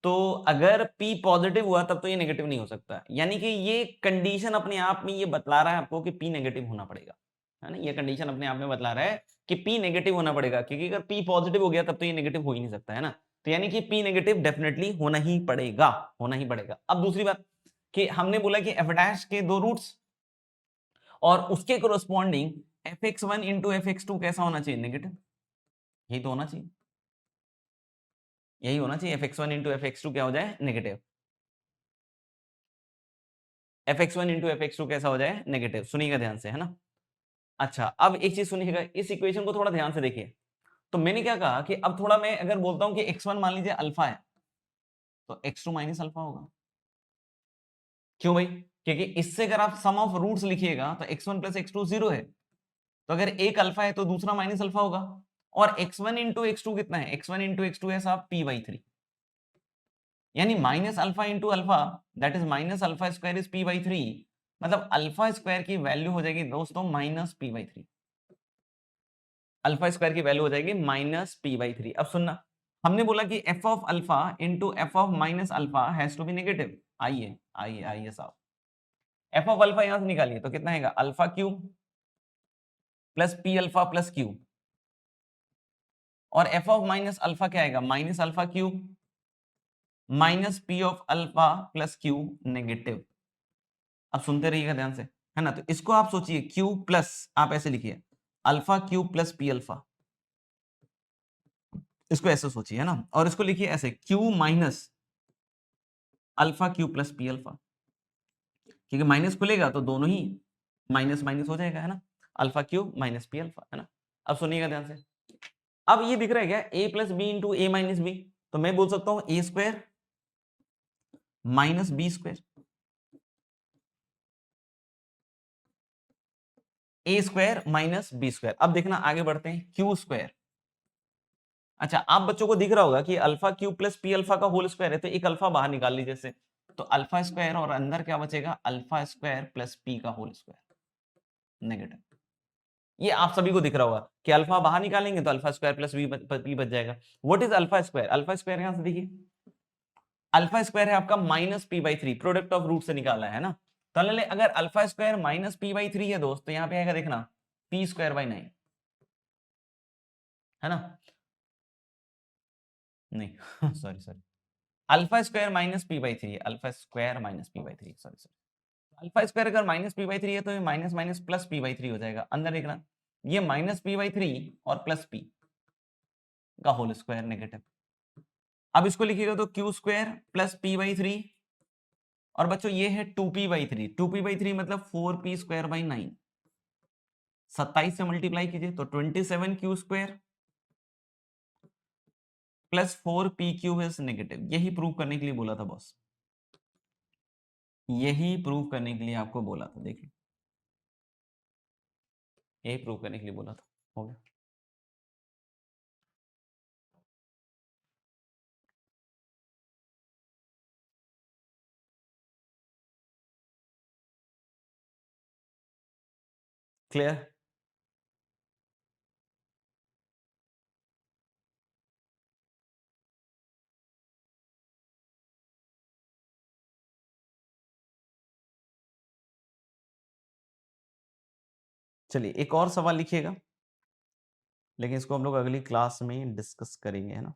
तो अगर p पॉजिटिव हुआ तब तो ये नेगेटिव नहीं हो सकता। यानी कि ये कंडीशन अपने आप में ये बतला रहा है आपको कि p नेगेटिव होना पड़ेगा, है ना। ये कंडीशन अपने आप में बतला रहा है कि p नेगेटिव होना पड़ेगा, क्योंकि अगर p पॉजिटिव हो गया तब तो ये नेगेटिव हो ही नहीं सकता, है ना। तो यानी कि p नेगेटिव डेफिनेटली होना ही पड़ेगा, होना ही पड़ेगा। अब दूसरी बात कि हमने बोला कि f डैश के दो रूट्स और उसके कोरोस्पॉन्डिंग fx1 इंटू fx2 कैसा होना चाहिए, नेगेटिव, यही तो होना चाहिए। यही होना चाहिए, fx1 इंटू fx2 क्या हो जाए, नेगेटिव। fx1 इंटू fx2 कैसा हो जाए, नेगेटिव। सुनिएगा ध्यान से, है ना। अच्छा, अब एक चीज सुनिएगा, इस इक्वेशन को थोड़ा ध्यान से देखिए। तो मैंने क्या कहा कि अब थोड़ा मैं अगर बोलता हूं कि x1 मान लीजिए अल्फा है, तो x2 माइनस अल्फा होगा। क्यों भाई? क्योंकि इससे अगर आप सम ऑफ रूट्स लिखिएगा तो x1 प्लस x2 जीरो है, तो अगर एक अल्फा है तो दूसरा माइनस अल्फा होगा। और x1 इंटू x2 कितना है, x1 इंटू x2 है साहब p/3, यानी minus alpha into alpha, that is minus alpha square is p/3। मतलब अल्फा स्क्वायर की वैल्यू हो जाएगी दोस्तों माइनस p/3। अल्फा स्क्वायर की वैल्यू हो जाएगी माइनस p/3। अब सुनना, हमने बोला कि f of alpha into f of minus alpha has to be negative. आइए आइए आइए साहब, एफ ऑफ अल्फा यहां से निकालिए तो कितना आएगा, alpha cube plus P alpha plus Q. और एफ ऑफ माइनस अल्फा क्या आएगा, minus alpha cube minus P of alpha plus Q negative. अब सुनते रहिएगा ध्यान से, है ना। तो इसको आप सोचिए क्यू प्लस, आप ऐसे लिखिए alpha cube plus P alpha, इसको ऐसे सोचिए, है ना। और इसको लिखिए ऐसे Q minus alpha Q plus P alpha, क्योंकि माइनस खुलेगा तो दोनों ही माइनस माइनस हो जाएगा, है ना। Alpha cube minus P alpha, है ना। अब सुनिएगा ध्यान से, अब ये दिख रहा है क्या, ए प्लस बी इंटू ए माइनस बी। तो मैं बोल सकता हूं ए स्क्वायर माइनस बी स्क्वायर, ए स्क्वायर माइनस बी स्क्वायर। अब देखना आगे बढ़ते हैं, क्यू स्क्वायर। अच्छा, आप बच्चों को दिख रहा होगा कि alpha cube plus P alpha का होल स्क्वायर है, तो एक अल्फा बाहर निकाल लीजिए जैसे, तो अल्फा स्क्वायर और अंदर क्या बचेगा, अल्फा स्क्वायर प्लस पी का होल स्क्वायर नेगेटिव। ये आप सभी को दिख रहा होगा कि अल्फा बाहर निकालेंगे तो अल्फा स्क्वायर प्लस पी बच जाएगा। What is alpha square, alpha square यहां से देखिए, अल्फा स्क्वायर है आपका minus p/3, product of root से निकाला है ना। तो अगर अल्फा स्क्वायर माइनस p/3 है दोस्त, तो यहाँ पे आएगा देखना p स्क्वायर बाई 9, है ना। नहीं sorry sorry, alpha square minus p/3, alpha square minus p/3, sorry sorry. Alpha square अगर माइनस p/3 है तो ये माइनस माइनस प्लस p/3 हो जाएगा। अंदर देखना, ये माइनस p/3 और प्लस p का होल स्क्वायर नेगेटिव। अब इसको लिखिएगा तो क्यू स्क्वायर प्लस p/3, और बच्चों ये है 2p/3, 2p/3 मतलब 4p स्क्वायर बाई 9। 27 से मल्टीप्लाई कीजिए तो 27 Q square plus 4p cube is negative. यही प्रूव करने के लिए बोला था बॉस, यही प्रूव करने के लिए आपको बोला था, देखिए यही प्रूव करने के लिए बोला था। हो गया। क्लियर? चलिए एक और सवाल लिखिएगा, लेकिन इसको हम लोग अगली क्लास में डिस्कस करेंगे, है ना।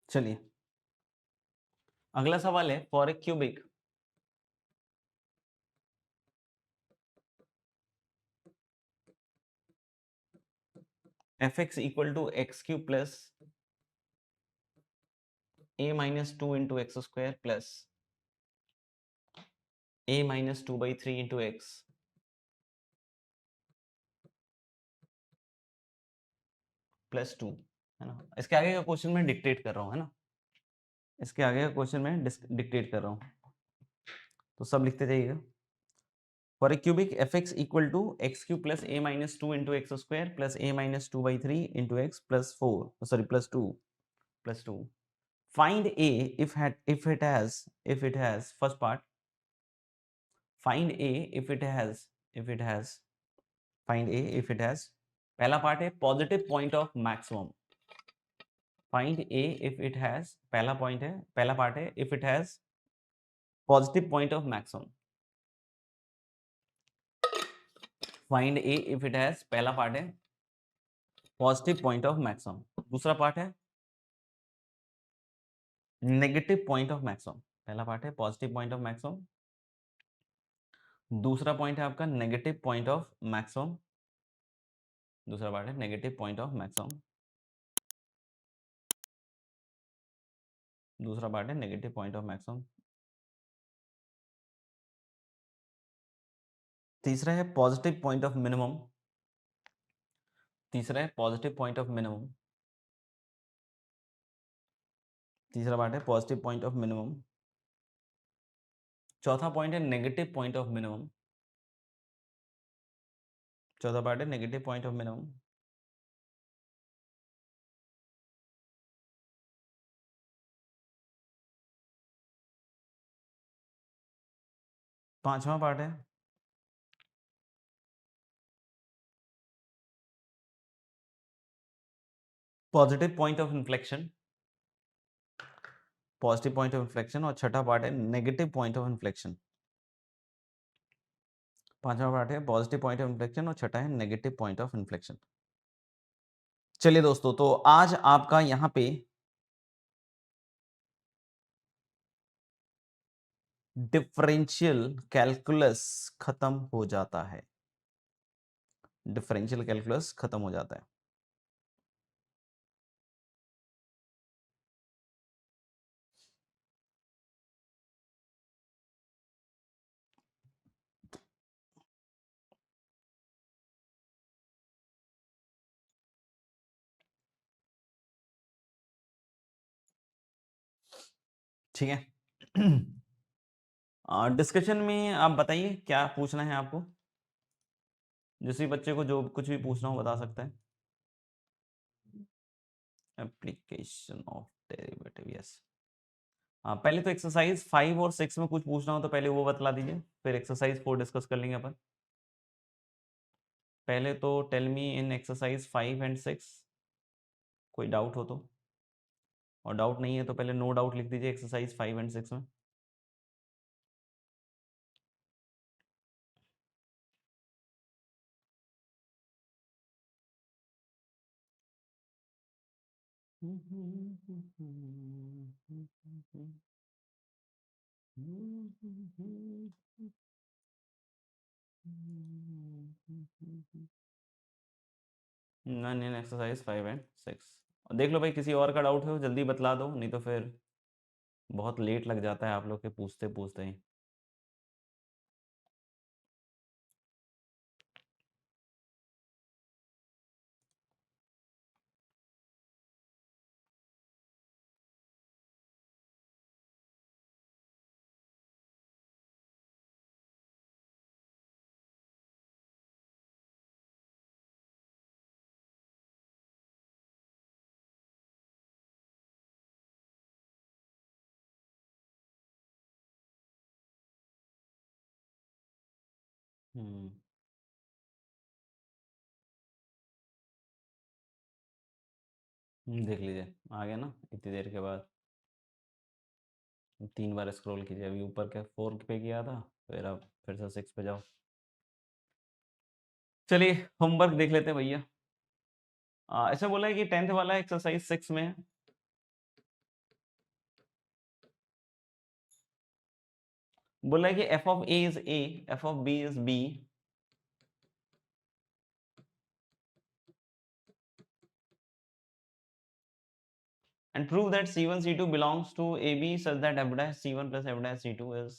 चलिए अगला सवाल है, for a cubic fx equal to x cube plus a minus 2 into x square plus a minus 2/3 into x plus 2, है ना। इसके आगे का क्वेश्चन मैं डिक्टेट कर रहा हूँ, है ना। इसके आगे का क्वेश्चन मैं डिक्टेट कर रहा हूँ, तो सब लिखते जाइएगा। For a cubic fx equal to x cube plus a minus 2 into x square plus a minus 2/3 into x plus 4, sorry plus 2। Find a if it has first part. Find a if it has find a if it has, पहला पार्ट है positive point of maximum. Find A if it has, पहला पार्ट है if it has positive point of maximum. Find A if it has, पहला पार्ट है पॉजिटिव पॉइंट ऑफ मैक्सिमम। दूसरा पार्ट है नेगेटिव पॉइंट ऑफ मैक्सिमम। पहला पार्ट है पॉजिटिव पॉइंट ऑफ मैक्सिमम, दूसरा पॉइंट है आपका नेगेटिव पॉइंट ऑफ मैक्सिमम, दूसरा पार्ट है नेगेटिव पॉइंट ऑफ मैक्सिमम, दूसरा पार्ट है नेगेटिव पॉइंट ऑफ मैक्सिमम। तीसरा है पॉजिटिव पॉइंट ऑफ मिनिमम, तीसरा है पॉजिटिव पॉइंट ऑफ मिनिमम, तीसरा पार्ट है पॉजिटिव पॉइंट ऑफ मिनिमम। चौथा पॉइंट है नेगेटिव पॉइंट ऑफ मिनिमम, चौथा पार्ट है नेगेटिव पॉइंट ऑफ मिनिमम। पांचवा पार्ट है positive point of inflection, positive point of inflection. और छठा पार्ट है नेगेटिव पॉइंट ऑफ इन्फ्लेक्शन। पांचवा पार्ट है पॉजिटिव पॉइंट ऑफ इन्फ्लेक्शन और छठा है नेगेटिव पॉइंट ऑफ इन्फ्लेक्शन। चलिए दोस्तों, तो आज आपका यहाँ पे डिफरेंशियल कैलकुलस खत्म हो जाता है, डिफरेंशियल कैलकुलस खत्म हो जाता है। ठीक है। डिस्कशन में आप बताइए क्या पूछना है आपको, जिस भी बच्चे को जो कुछ भी पूछना हो बता सकता है। Application of derivative, yes. हाँ, पहले तो एक्सरसाइज 5 और 6 में कुछ पूछना हो तो पहले वो बतला दीजिए, फिर एक्सरसाइज 4 डिस्कस कर लेंगे अपन। पहले तो tell me in exercise 5 and 6 कोई डाउट हो तो, और डाउट नहीं है तो पहले नो डाउट लिख दीजिए एक्सरसाइज 5 एंड 6 में। None in exercise 5 and 6। देख लो भाई, किसी और का डाउट हो जल्दी बतला दो, नहीं तो फिर बहुत लेट लग जाता है आप लोग के पूछते पूछते ही। हम्म, देख लीजिए आ गया ना इतनी देर के बाद। 3 बार स्क्रॉल कीजिए, अभी ऊपर के 4 पे किया था, फिर अब फिर से 6 पे जाओ। चलिए होमवर्क देख लेते हैं भैया। ऐसा बोला है कि 10th वाला एक्सरसाइज 6 में बोला है कि f of a is a, f of b is b, and prove that C1 C2 belongs to AB such that f dash C1 plus f dash C2 is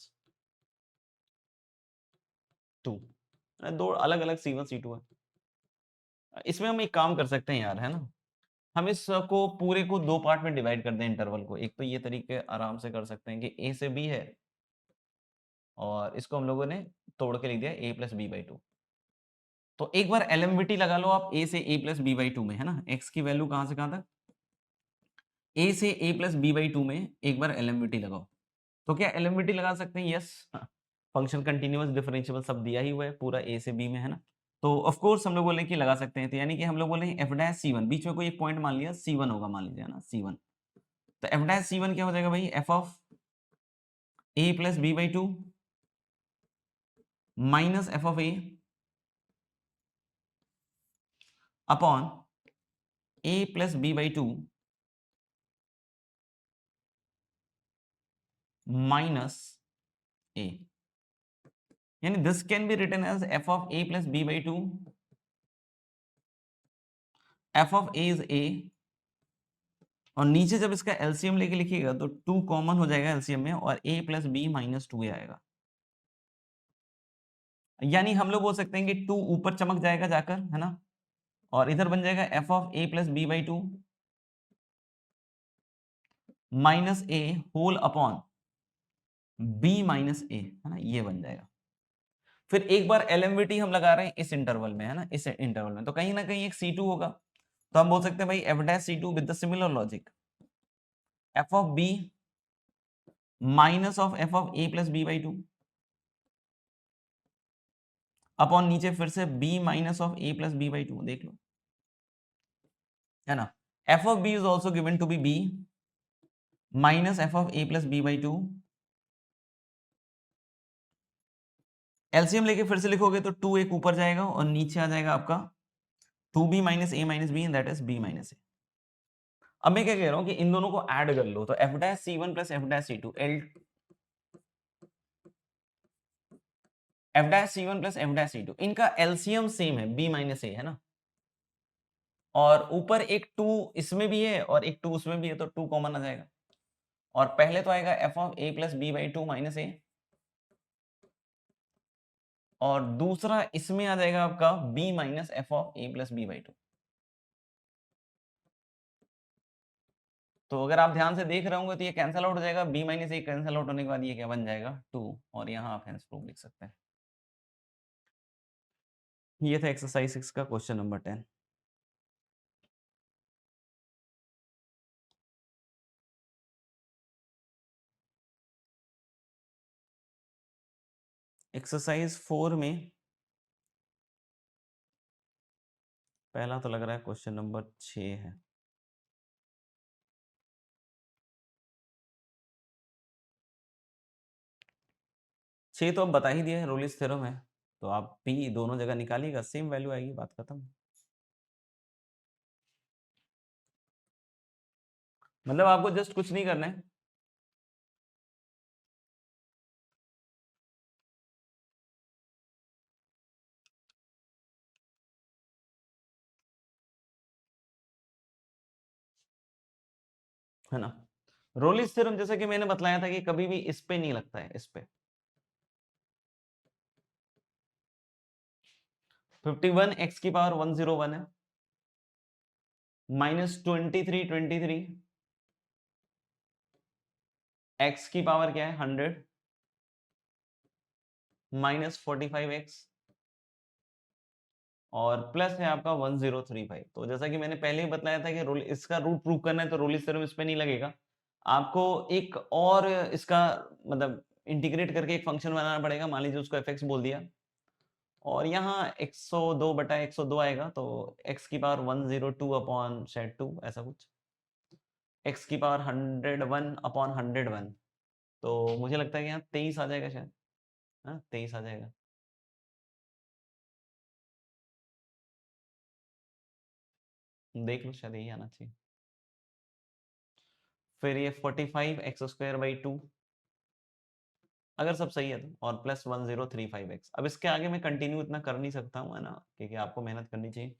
2। दो अलग अलग C1 C2 है। इसमें हम एक काम कर सकते हैं यार, है ना, हम इसको पूरे को 2 पार्ट में डिवाइड कर दें इंटरवल को। एक तो ये तरीके आराम से कर सकते हैं कि A से B है और इसको हम लोगों ने तोड़ के लिख दिया A प्लस बी बाई 2। तो एक बार एलएमविटी लगा लो आप A से A प्लस बी बाई 2 में, है ना, x की वैल्यू कहां से कहां तक, A से A प्लस बी बाई 2 में एक बार एलएमविटी लगाओ। तो क्या एलएमविटी लगा सकते हैं? यस, फंक्शन कंटीन्यूअस डिफरेंशिएबल सब दिया ही हुआ है पूरा A से B में, है ना। तो ऑफ कोर्स हम लोग बोले कि लगा सकते हैं, तो यानी कि हम लोग बोले एफ डैश C1, बीच में कोई एक पॉइंट मान लिया C1 होगा, मान लीजिए, है ना, C1। तो एफ डैश C1 क्या हो जाएगा भाई, f of A plus b by 2 minus f of A upon A plus b by 2 minus A। यानी this can be written as f of a plus b by two, f of a is a, और नीचे जब इसका एलसीएम लेके लिखिएगा तो 2 कॉमन हो जाएगा एलसीएम में, और a प्लस बी माइनस 2 आएगा। यानी हम लोग बोल सकते हैं कि 2 ऊपर चमक जाएगा जाकर, है ना, और इधर बन जाएगा f of a plus b by two minus a whole upon b minus a, है ना, ये बन जाएगा। फिर एक बार एलएमवीटी हम लगा रहे हैं इस इंटरवल में, है ना, इस इंटरवल में, तो कहीं ना कहीं एक C2 होगा, तो हम बोल सकते हैं भाई f dash C2 with the similar logic f of b minus of f of a plus b by two upon नीचे फिर से b minus of a plus b by two, देख लो, है ना, f of b is also given to be b minus f of a plus b by two. LCM लेके फिर से लिखोगे तो 2 एक ऊपर जाएगा और नीचे आ जाएगा आपका 2b minus a minus b, that is b minus a। अब मैं क्या कह रहा हूं कि इन दोनों को ऐड कर लो, तो f dash C1 plus F dash C2 F dash C1 plus F dash C2, इनका एलसीएम सेम है b माइनस a, है ना, और ऊपर एक 2 इसमें भी है और एक 2 उसमें भी है, तो 2 कॉमन आ जाएगा, और पहले तो आएगा f of a plus b by two minus a, और दूसरा इसमें आ जाएगा आपका b minus f of a plus b by two. तो अगर आप ध्यान से देख रहे होंगे तो ये कैंसिल आउट हो जाएगा, b minus a cancel out होने के बाद ये क्या बन जाएगा 2, और यहाँ आप हेंस प्रूफ लिख सकते हैं। ये था एक्सरसाइज 6 का क्वेश्चन नंबर 10। एक्सरसाइज 4 में पहला तो लग रहा है क्वेश्चन नंबर 6 है। छह तो अब बता ही दिया है, रोलिस थ्योरम है, तो आप p दोनों जगह निकालिएगा, सेम वैल्यू आएगी, बात खत्म। मतलब आपको जस्ट कुछ नहीं करना है, है ना। रोलिस थ्योरम जैसा कि मैंने बतलाया था कि कभी भी इस पे नहीं लगता है, इस पे 51 x की पावर 101 है, माइनस 23 x की पावर क्या है 100, माइनस 45x, और प्लस है आपका 1035। तो जैसा कि मैंने पहले ही बताया था कि रोल इसका रूट प्रूव करना है, तो रोलिस थ्योरम इस पे नहीं लगेगा, आपको एक और इसका मतलब इंटीग्रेट करके एक फंक्शन बनाना पड़ेगा, मान लीजिए उसको fx बोल दिया, और यहाँ 102 बटा 102 आएगा, तो x की पावर 102 अपॉन शेड 2, ऐसा कुछ, x की पावर 101 अपॉन 101, तो मुझे लगता है कि यहाँ 23 आ जाएगा शायद, हाँ 23 आ जाएगा। देख लो, शायद यही आना चाहिए। फिर ये 45 एक्स स्क्वायर बाई 2, अगर सब सही है तो, और प्लस 1035x। अब इसके आगे मैं कंटिन्यू इतना कर नहीं सकता हूँ, है ना, क्योंकि आपको मेहनत करनी चाहिए।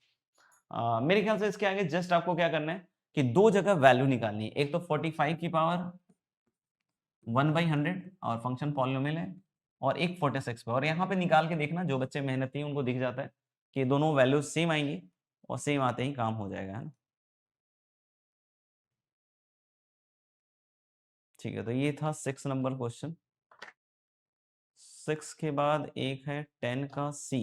मेरे ख्याल से इसके आगे जस्ट आपको क्या करना है कि दो जगह वैल्यू निकालनी है, एक तो 45 की पावर 1/100 और फंक्शन पॉलिनोमियल है, और एक 46 पे, और यहाँ पे निकाल के देखना, जो बच्चे मेहनती हैं उनको दिख जाता है कि दोनों वैल्यूज सेम आएंगी, और सेम आते ही काम हो जाएगा, है ना। ठीक है, तो ये था 6 नंबर क्वेश्चन। 6 के बाद एक है 10 का सी।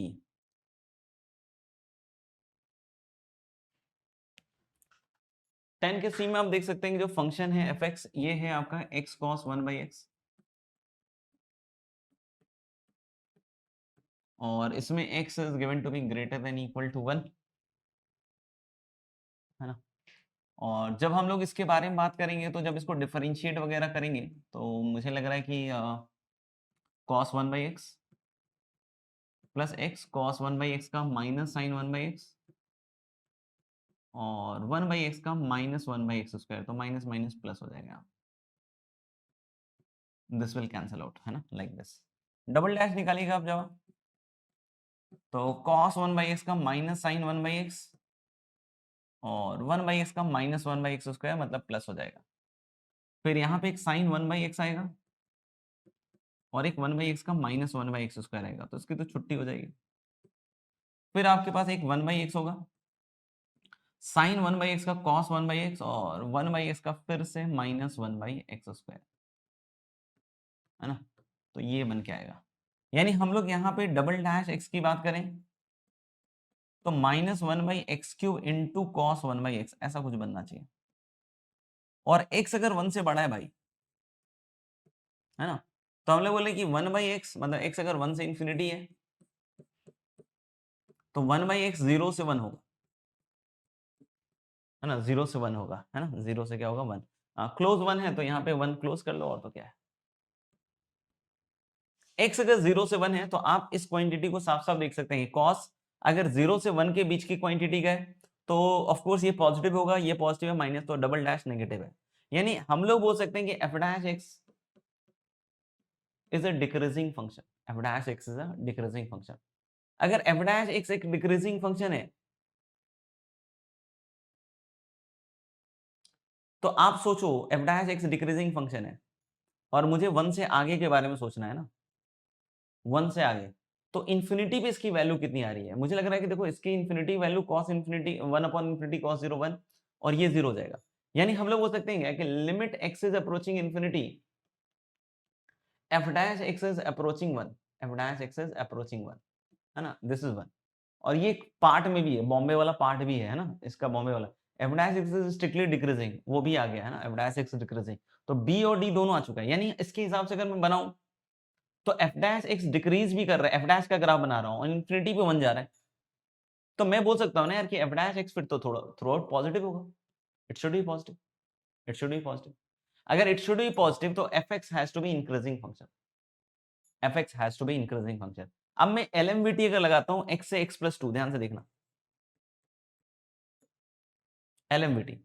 10 के सी में आप देख सकते हैं कि जो फंक्शन है एफ एक्स, ये है आपका एक्स कॉस 1/x, और इसमें x is given to be greater than equal to 1, है ना। और जब हम लोग इसके बारे में बात करेंगे, तो जब इसको डिफरेंशिएट वगैरह करेंगे, तो मुझे लग रहा है कि cos 1/x plus x cos 1/x का माइनस साइन 1/x, और 1/x का माइनस 1/x स्क्वायर, तो माइनस माइनस प्लस हो जाएगा, दिस विल कैंसल आउट, है ना, लाइक दिस। डबल डैश निकालिएगा आप जवाब, तो cos 1/x का माइनस साइन 1/x और 1/x का माइनस 1/x स्क्वायर मतलब प्लस हो जाएगा। फिर यहाँ पे एक साइन 1/x आएगा और एक 1/x का माइनस 1/x स्क्वायर आएगा, तो इसकी तो छुट्टी हो जाएगी। फिर आपके पास एक 1/x होगा, साइन 1/x का cos 1/x और 1/x का फिर से माइनस 1/x स्क्वायर, है ना। तो ये बन के आएगा, यानी हम लोग यहाँ पे डबल डैश x की बात करें तो minus 1/x³ into cos 1/x ऐसा कुछ बनना चाहिए। और x अगर 1 से बड़ा है भाई, है ना, तो हम लोग बोले कि 1/x मतलब x अगर 1 से इंफिनिटी है तो 1/x 0 से 1 होगा, है ना, 0 से 1 होगा, है ना, 0 से क्या होगा 1, क्लोज 1 है तो यहाँ पे 1 क्लोज कर लो, और तो क्या है। x अगर 0 से 1 है तो आप इस क्वांटिटी को साफ साफ देख सकते हैं, cos अगर 0 से 1 के बीच की क्वांटिटी का है तो ऑफ कोर्स ये पॉजिटिव होगा, ये पॉजिटिव है, माइनस तो डबल डैश नेगेटिव है। यानी हम लोग बोल सकते हैं कि f dash x is a decreasing function, f dash x is a decreasing function. अगर f डैश x एक डिक्रीजिंग फंक्शन है तो आप सोचो f dash x decreasing function है और मुझे 1 से आगे के बारे में सोचना है ना, 1 से आगे, तो इंफिनिटी पे इसकी वैल्यू कितनी आ रही है। मुझे लग रहा है कि देखो इसकी infinity value cos infinity infinity cos 0 1 और ये 0 हो जाएगा। यानी हम लोग बोल सकते हैं क्या कि limit x is approaching infinity f dash x is approaching 1, f dash x is approaching 1, है ना, दिस इज 1। और ये पार्ट में भी है, बॉम्बे वाला पार्ट भी है ना, इसका बॉम्बे वाला f dash x is strictly decreasing, वो भी आ गया है ना, f डैश x डिक्रीजिंग, तो b और d दोनों आ चुका है। यानी इसके हिसाब से अगर मैं बनाऊं तो f डैश x डिक्रीज भी कर रहा है, f डैश का ग्राफ बना रहा हूं, इंफिनिटी पे बन जा रहा है, तो मैं बोल सकता हूं ना यार कि f डैश x फिर तो थोड़ा थ्रू आउट पॉजिटिव होगा, it should be positive, it should be positive. अगर इट शुड बी पॉजिटिव तो fx has to be increasing function, fx has to be increasing function. अब मैं LMVT अगर लगाता हूं x से x + 2, ध्यान से देखना LMVT,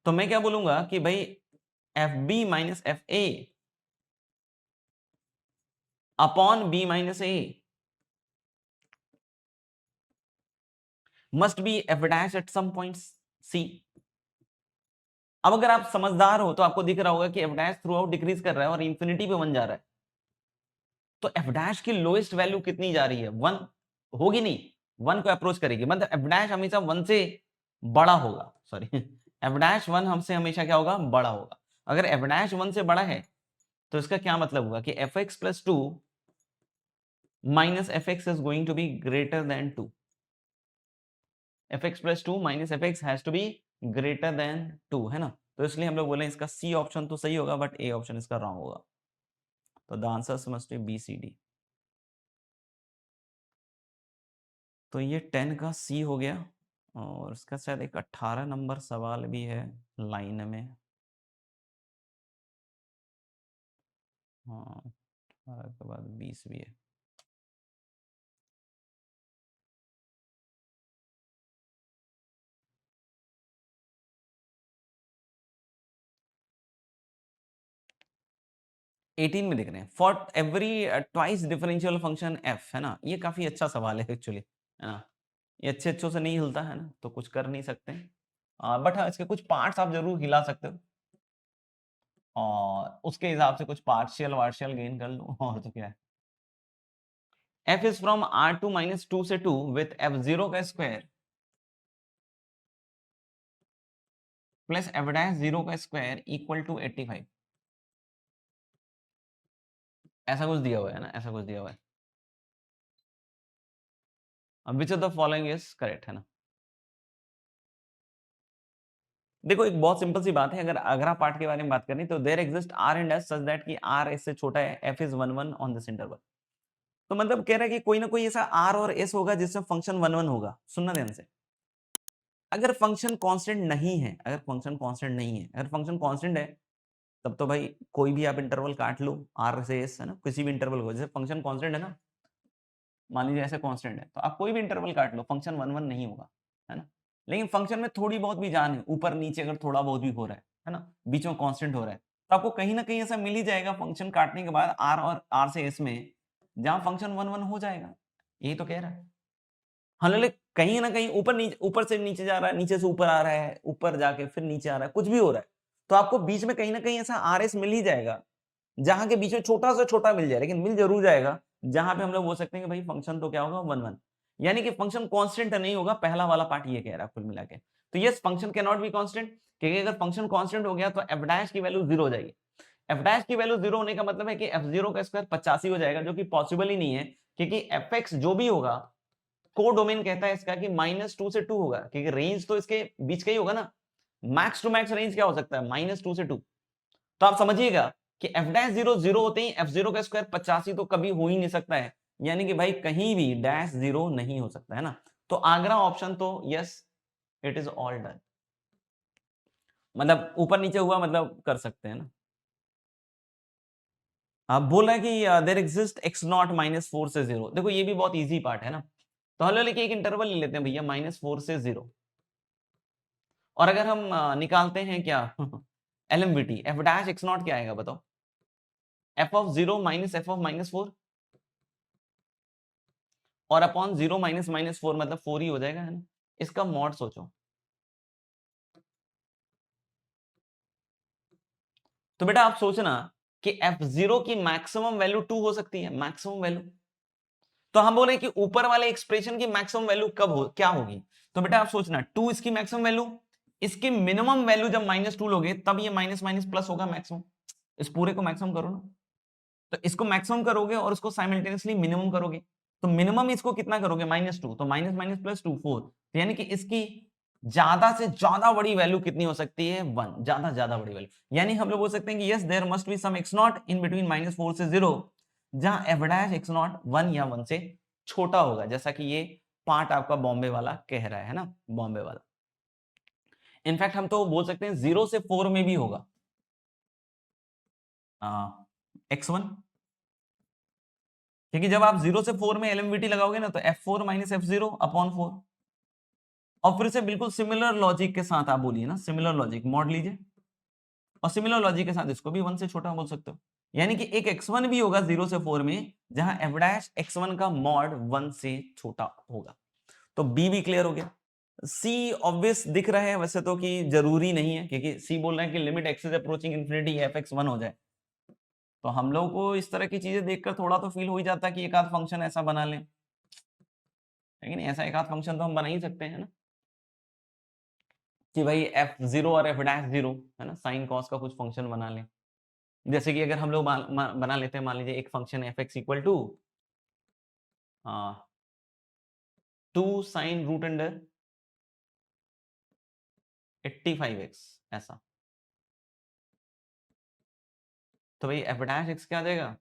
तो मैं क्या बोलूंगा कि भाई fb - fa upon b - a must be f dash at some point c। अब अगर आप समझदार हो तो आपको दिख रहा होगा कि f dash through out decrease कर रहा है और इंफिनिटी पे 1 जा रहा है, तो f dash की लोएस्ट वैल्यू कितनी जा रही है, 1 होगी नहीं, 1 को अप्रोच करेगी, मतलब f dash हमेशा 1 से बड़ा होगा, सॉरी f dash 1 हमसे हमेशा क्या होगा, बड़ा होगा। अगर f dash 1 से बड़ा है तो इसका क्या मतलब हुआ कि fx + 2 - fx is going to be greater than 2, fx + 2 - fx has to be greater than 2, है ना। तो इसलिए हम लोग बोले इसका सी ऑप्शन तो सही होगा बट ए ऑप्शन इसका रॉन्ग होगा, तो the answer must be b c d. तो ये 10 का सी हो गया और इसका शायद एक 18 नंबर सवाल भी है लाइन में, हाँ 18 के बाद 20 भी है। एटीन में दिख रहे हैं, for every twice differential function F, है ना, ये काफी अच्छा सवाल है एक्चुअली, है ना, ये अच्छे अच्छों से नहीं हिलता है ना, तो कुछ कर नहीं सकते, बट हाँ इसके कुछ पार्ट्स आप जरूर हिला सकते हो और उसके हिसाब से कुछ पार्शियल वार्शियल गेन कर लो और तो क्या है। f इज फ्रॉम R2 - 2 से 2 विथ f0 का स्क्वायर प्लस f डैश 0 का स्क्वायर इक्वल टू 85, ऐसा कुछ दिया हुआ है ना, ऐसा कुछ दिया हुआ है। अब which of the following is correct, है ना। देखो एक बहुत सिंपल सी बात है, अगर अगला पार्ट के बारे में बात करें तो there exist r and s such that कि r s से छोटा है, f is 1 1 on this interval, तो मतलब कह रहा है कि कोई ना कोई ऐसा r और s होगा जिसमें फंक्शन 1 1 होगा। सुनना ध्यान से, अगर फंक्शन कांस्टेंट नहीं है, अगर फंक्शन कांस्टेंट नहीं है, अगर फंक्शन कांस्टेंट है तब तो भाई कोई भी आप इंटरवल काट लो r से s, है ना, किसी भी इंटरवल को, जैसे फंक्शन कांस्टेंट है ना, मान लीजिए ऐसे कांस्टेंट है तो आप कोई भी इंटरवल काट लो, फंक्शन 1 1 नहीं होगा, है ना। लेकिन फंक्शन में थोड़ी बहुत भी जान है, ऊपर नीचे अगर थोड़ा बहुत भी हो रहा है ना, बीच में कांस्टेंट हो रहा है, तो आपको कहीं ना कहीं ऐसा मिल ही जाएगा फंक्शन काटने के बाद r और r से s में जहां फंक्शन 1 1 हो जाएगा, यही तो कह रहा है। हालांकि कहीं ना कहीं ऊपर से नीचे जा रहा है, नीचे से ऊपर आ रहा है, ऊपर जाके फिर नीचे आ रहा है, कुछ भी हो रहा है, तो आपको बीच में कहीं ना कहीं ऐसा RS मिल ही जाएगा, जहां के बीच में छोटा से छोटा मिल जाए, लेकिन मिल जरूर जाएगा, जहां पे हम लोग बोल सकते हैं कि भाई फंक्शन तो क्या होगा 1 1, यानी कि फंक्शन कांस्टेंट नहीं होगा। पहला वाला पार्ट ये कह रहा है कुल मिला के। तो yes, function can not be constant, क्योंकि अगर फंक्शन कांस्टेंट हो गया तो एफ डैश की वैल्यू 0 हो जाएगी। एफ डैश की वैल्यू 0 होने का मतलब है कि f0 का स्क्वायर 85 हो जाएगा, जो कि पॉसिबल ही नहीं है, क्योंकि fx जो भी होगा, को डोमेन कहता है इसका कि -2 से 2 होगा, क्योंकि रेंज तो इसके बीच का ही होगा ना। मैक्स टू मैक्स रेंज क्या हो सकता है? -2 से 2। तो आप समझिएगा कि एफ डैश 0 0 होते ही f0 का स्क्वायर 85 तो कभी हो ही नहीं सकता है, यानी कि भाई कहीं भी डैश 0 नहीं हो सकता है ना। तो आगरा ऑप्शन तो yes, it is all done, मतलब ऊपर नीचे हुआ मतलब कर सकते हैं ना। आप बोल रहे हैं कि देयर एग्जिस्ट x नॉट -4 से 0। देखो ये भी बहुत इजी पार्ट है ना। तो हलो लेके एक इंटरवल ले लेते हैं भैया, -4 से 0, और अगर हम निकालते हैं क्या LMVT, F dash x not क्या आएगा बताओ? F of 0 minus f of -4, और अपॉन 0 माइनस -4 मतलब 4 ही हो जाएगा, है ना। इसका मॉड सोचो, तो बेटा आप सोचना कि f0 की मैक्सिमम वैल्यू 2 हो सकती है, मैक्सिमम वैल्यू। तो हम बोले कि ऊपर वाले एक्सप्रेशन की मैक्सिमम वैल्यू कब हो, क्या होगी? तो बेटा आप सोचना 2 इसकी मैक्सिमम वैल्यू, इसकी मिनिमम वैल्यू जब -2 लोगे तब ये माइनस माइनस प्लस होगा मैक्सिमम। इस पूरे को मैक्सिमम करो ना, तो इसको मैक्सिमम करोगे और इसको साइमल्टेनियसली मिनिमम करोगे, तो मिनिमम इसको कितना करोगे? -2, तो माइनस माइनस प्लस 2 4, तो यानी कि इसकी ज्यादा से ज्यादा बड़ी वैल्यू कितनी हो सकती है? 1, ज्यादा बड़ी वैल्यू। यानी हम लोग बोल सकते हैं कि yes there must be some x naught in between -4 से 0, जहां एफ डैश एक्स नॉट 1 या 1 से छोटा होगा, जैसा कि ये पार्ट आपका बॉम्बे वाला कह रहा है ना, बॉम्बे वाला। इनफैक्ट हम तो बोल सकते हैं 0 से 4 में भी होगा x1, क्योंकि जब आप 0 से 4 में एलएमवीटी लगाओगे ना, तो f4 माइनस f0 अपॉन 4, और फिर से बिल्कुल सिमिलर लॉजिक के साथ आप बोलिए ना, सिमिलर लॉजिक मॉड लीजिए, और सिमिलर लॉजिक के साथ इसको भी 1 से छोटा बोल सकते हो, यानी कि एक x1 भी होगा 0 से 4 में, जहां f डैश x1 का मॉड 1 से छोटा होगा। तो बी भी क्लियर हो गया। सी ऑब्वियस दिख रहा है वैसे तो कि जरूरी नहीं है, क्योंकि सी बोल रहा है कि limit x is approaching infinity F x 1 हो जाए, तो हम लोग को इस तरह की चीजें देखकर थोड़ा तो फील हो ही जाता है कि एक आध फंक्शन ऐसा बना लें, लेकिन ऐसा एक आध फंक्शन तो हम बना ही सकते हैं ना, कि भाई f0 और f डैश 0 है ना, साइन कॉस का कुछ फंक्शन बना लें। जैसे कि अगर हम लोग बना लेते हैं, मान लीजिए एक function f x equal to 2 sine root under 85x ऐसा, तो भाई एफ डैश एक्स क्या आ जाएगा?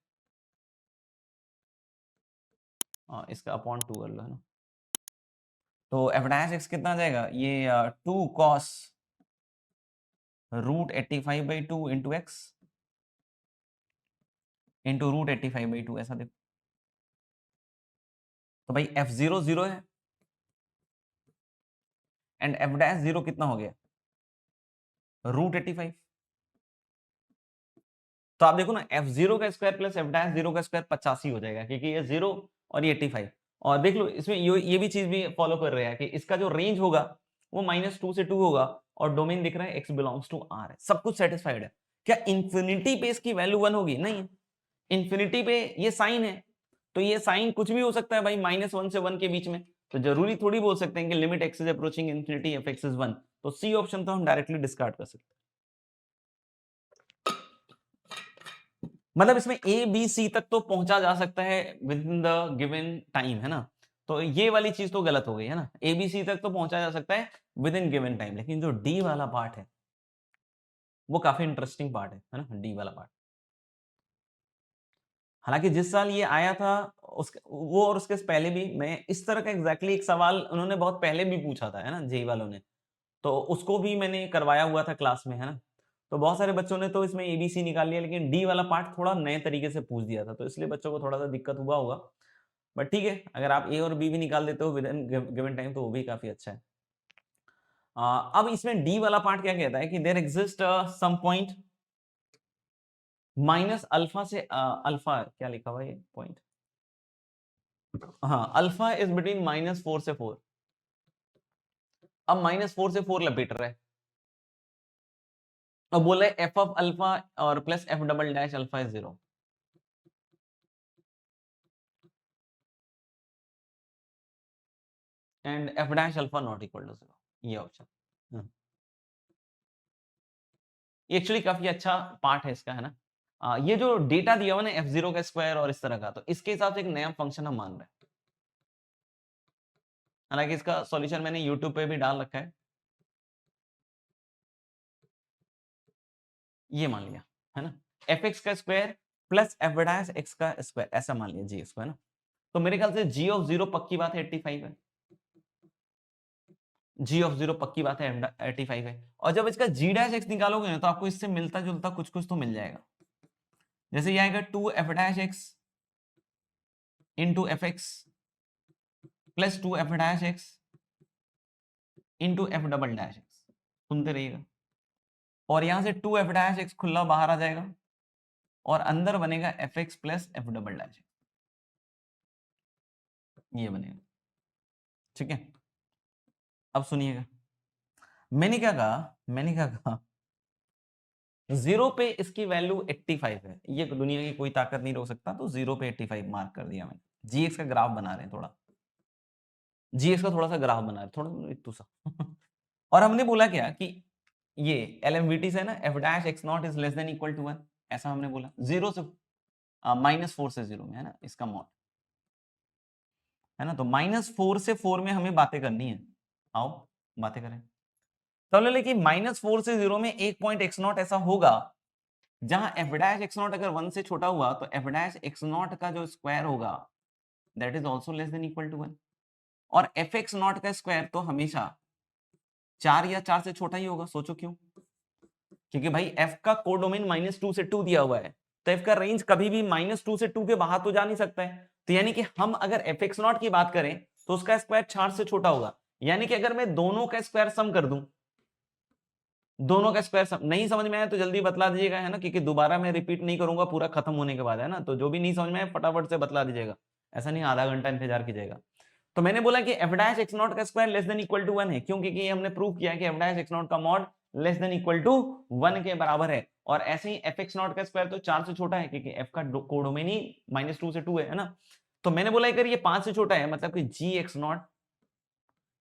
इसका अपॉन 2 कर लो, है ना। तो एफ डैश एक्स कितना आ जाएगा? ये 2 cos root 85/2 into x into root 85/2, ऐसा देखो। तो भाई f0 0 है, एंड f डैश 0 कितना हो गया? रूट 85। तो आप देखो ना, f0 का स्क्वायर प्लस f डैश 0 का स्क्वायर 85 हो जाएगा, क्योंकि ये 0 और ये 85। और देख लो इसमें ये भी चीज भी फॉलो कर रहे हैं कि इसका जो रेंज होगा वो -2 से 2 होगा, और डोमेन दिख रहा है x बिलोंग्स टू r है, सब कुछ सेटिस्फाइड है। क्या इंफिनिटी पे इसकी वैल्यू 1 होगी? नहीं, इंफिनिटी पे ये साइन है, तो ये साइन कुछ भी हो सकता है भाई, -1 से 1 के बीच में, तो जरूरी थोड़ी बोल सकते हैं कि limit x is approaching infinity F x is 1। तो सी ऑप्शन तो हम डायरेक्टली डिस्कार्ड कर सकते हैं। मतलब इसमें ए बी सी तक तो पहुंचा जा सकता है with in the given time, है ना। तो ये वाली चीज तो गलत हो गई है ना, ए बी सी तक तो पहुंचा जा सकता है विद इन गिवन टाइम, लेकिन जो डी वाला पार्ट है वो काफी इंटरेस्टिंग पार्ट है ना, डी वाला पार्ट। हालांकि जिस साल ये आया था उसके वो और उसके पहले भी मैं इस तरह का एग्जैक्टली एक सवाल उन्होंने बहुत पहले भी पूछा था, है ना, जेई वालों ने, तो उसको भी मैंने करवाया हुआ था क्लास में, है ना। तो बहुत सारे बच्चों ने तो इसमें एबीसी निकाल लिया, लेकिन डी वाला पार्ट थोड़ा नए तरीके से पूछ दिया था, तो इसलिए बच्चों को थोड़ा सा दिक्कत हुआ होगा। बट ठीक है, अगर आप ए और बी भी निकाल देते हो विद इन गिवन टाइम तो वो भी काफी अच्छा है। अब इसमें डी वाला पार्ट क्या कहता है कि there exist some point minus alpha से अल्फा क्या लिखा हुआ है पॉइंट हाँ, अल्फा इज बिटवीन -4 से 4। अब -4 से 4 लपेट रहा है और बोला है एफ ऑफ अल्फा और plus f double dash alpha is 0। And f dash alpha not equal to 0, ये ऑप्शन। ये एक्चुअली काफी अच्छा पार्ट है इसका, है ना। ये जो डेटा दिया हुआ ना f0 का स्क्वायर और इस तरह का, तो इसके हिसाब से एक नया फंक्शन हम मान रहे हैं। हालांकि इसका सॉल्यूशन मैंने यूट्यूब पे भी डाल रखा है, ये मान लिया, है ना। एफ एक्स का square plus F dash x का स्क्वायर, ऐसा मान लिया जी एक्स को, है ना। तो मेरे ख्याल से जी ऑफ 0 पक्की बात है 85 है। जी ऑफ 0 पक्की बात है 85 है। और जब इसका जी डैश एक्स निकालोगे ना, तो आपको इससे मिलता जुलता कुछ कुछ तो मिल जाएगा। जैसे ये आएगा 2 F dash x into F x plus 2 F dash x into F double dash x. सुनते रहिएगा। और यहां से 2 एफ डैश एक्स खुला बाहर आ जाएगा और अंदर बनेगा F x plus f double dash x, ये बनेगा। ठीक है, अब सुनिएगा। मैंने क्या कहा 0 पे इसकी वैल्यू 85 है, ये दुनिया की कोई ताकत नहीं रोक सकता, तो 0 पे 85 मार्क कर दिया मैंने। जीएक्स का ग्राफ बना रहे हैं थोड़ा, जीएक्स का थोड़ा सा ग्राफ बना रहे हैं, थोड़ा इतू सा और हमने बोला क्या कि ये एलएमवीटी से ना f dash x naught is less than equal to 1, ऐसा हमने बोला। 0 से -4 से 0 में, है ना, इसका मॉड, है ना। तो -4 से 4 में हमें बातें करनी है, आओ बातें करें। तो लेकिन -4 से 0 में एक पॉइंट एक्स नॉट ऐसा होगा जहां एफ डैश एक्स नॉट अगर 1 से छोटा हुआ, तो एफ डैश एक्स नॉट का जो स्क्वायर होगा that is also less than equal to 1। और एफ एक्स नॉट का स्क्वायर तो हमेशा 4 या 4 से छोटा ही होगा। सोचो क्यों? क्योंकि भाई एफ का कोडोमेन -2 से 2 दिया हुआ है, तो एफ का रेंज कभी भी -2 से 2 के बाहर तो जा नहीं सकता है। तो यानी कि हम अगर एफ एक्स नॉट की बात करें तो उसका स्क्वायर 4 से छोटा होगा। यानी कि अगर मैं दोनों का स्क्वायर सम कर दूं, दोनों का स्क्वायर सम नहीं समझ में आया तो जल्दी बतला दीजिएगा, है ना, क्योंकि दोबारा मैं रिपीट नहीं करूंगा पूरा खत्म होने के बाद, है ना। तो जो भी नहीं समझ में आया फटाफट से बतला दीजिएगा, ऐसा नहीं आधा घंटा इंतजार कीजिएगा। तो मैंने बोला कि एफ डैश एक्स नॉट का square less than equal to 1 है, क्यों? क्योंकि हमने प्रूव किया कि एफ डैश एक्स नॉट का mod less than equal to 1 के बराबर है। और ऐसे ही एफ एक्स नॉट का स्क्वायर तो 4 से छोटा है, क्योंकि एफ का कोडोमेन ही -2 से 2 है ना। तो मैंने बोला अगर ये 5 से छोटा है, मतलब कि जी एक्स नॉट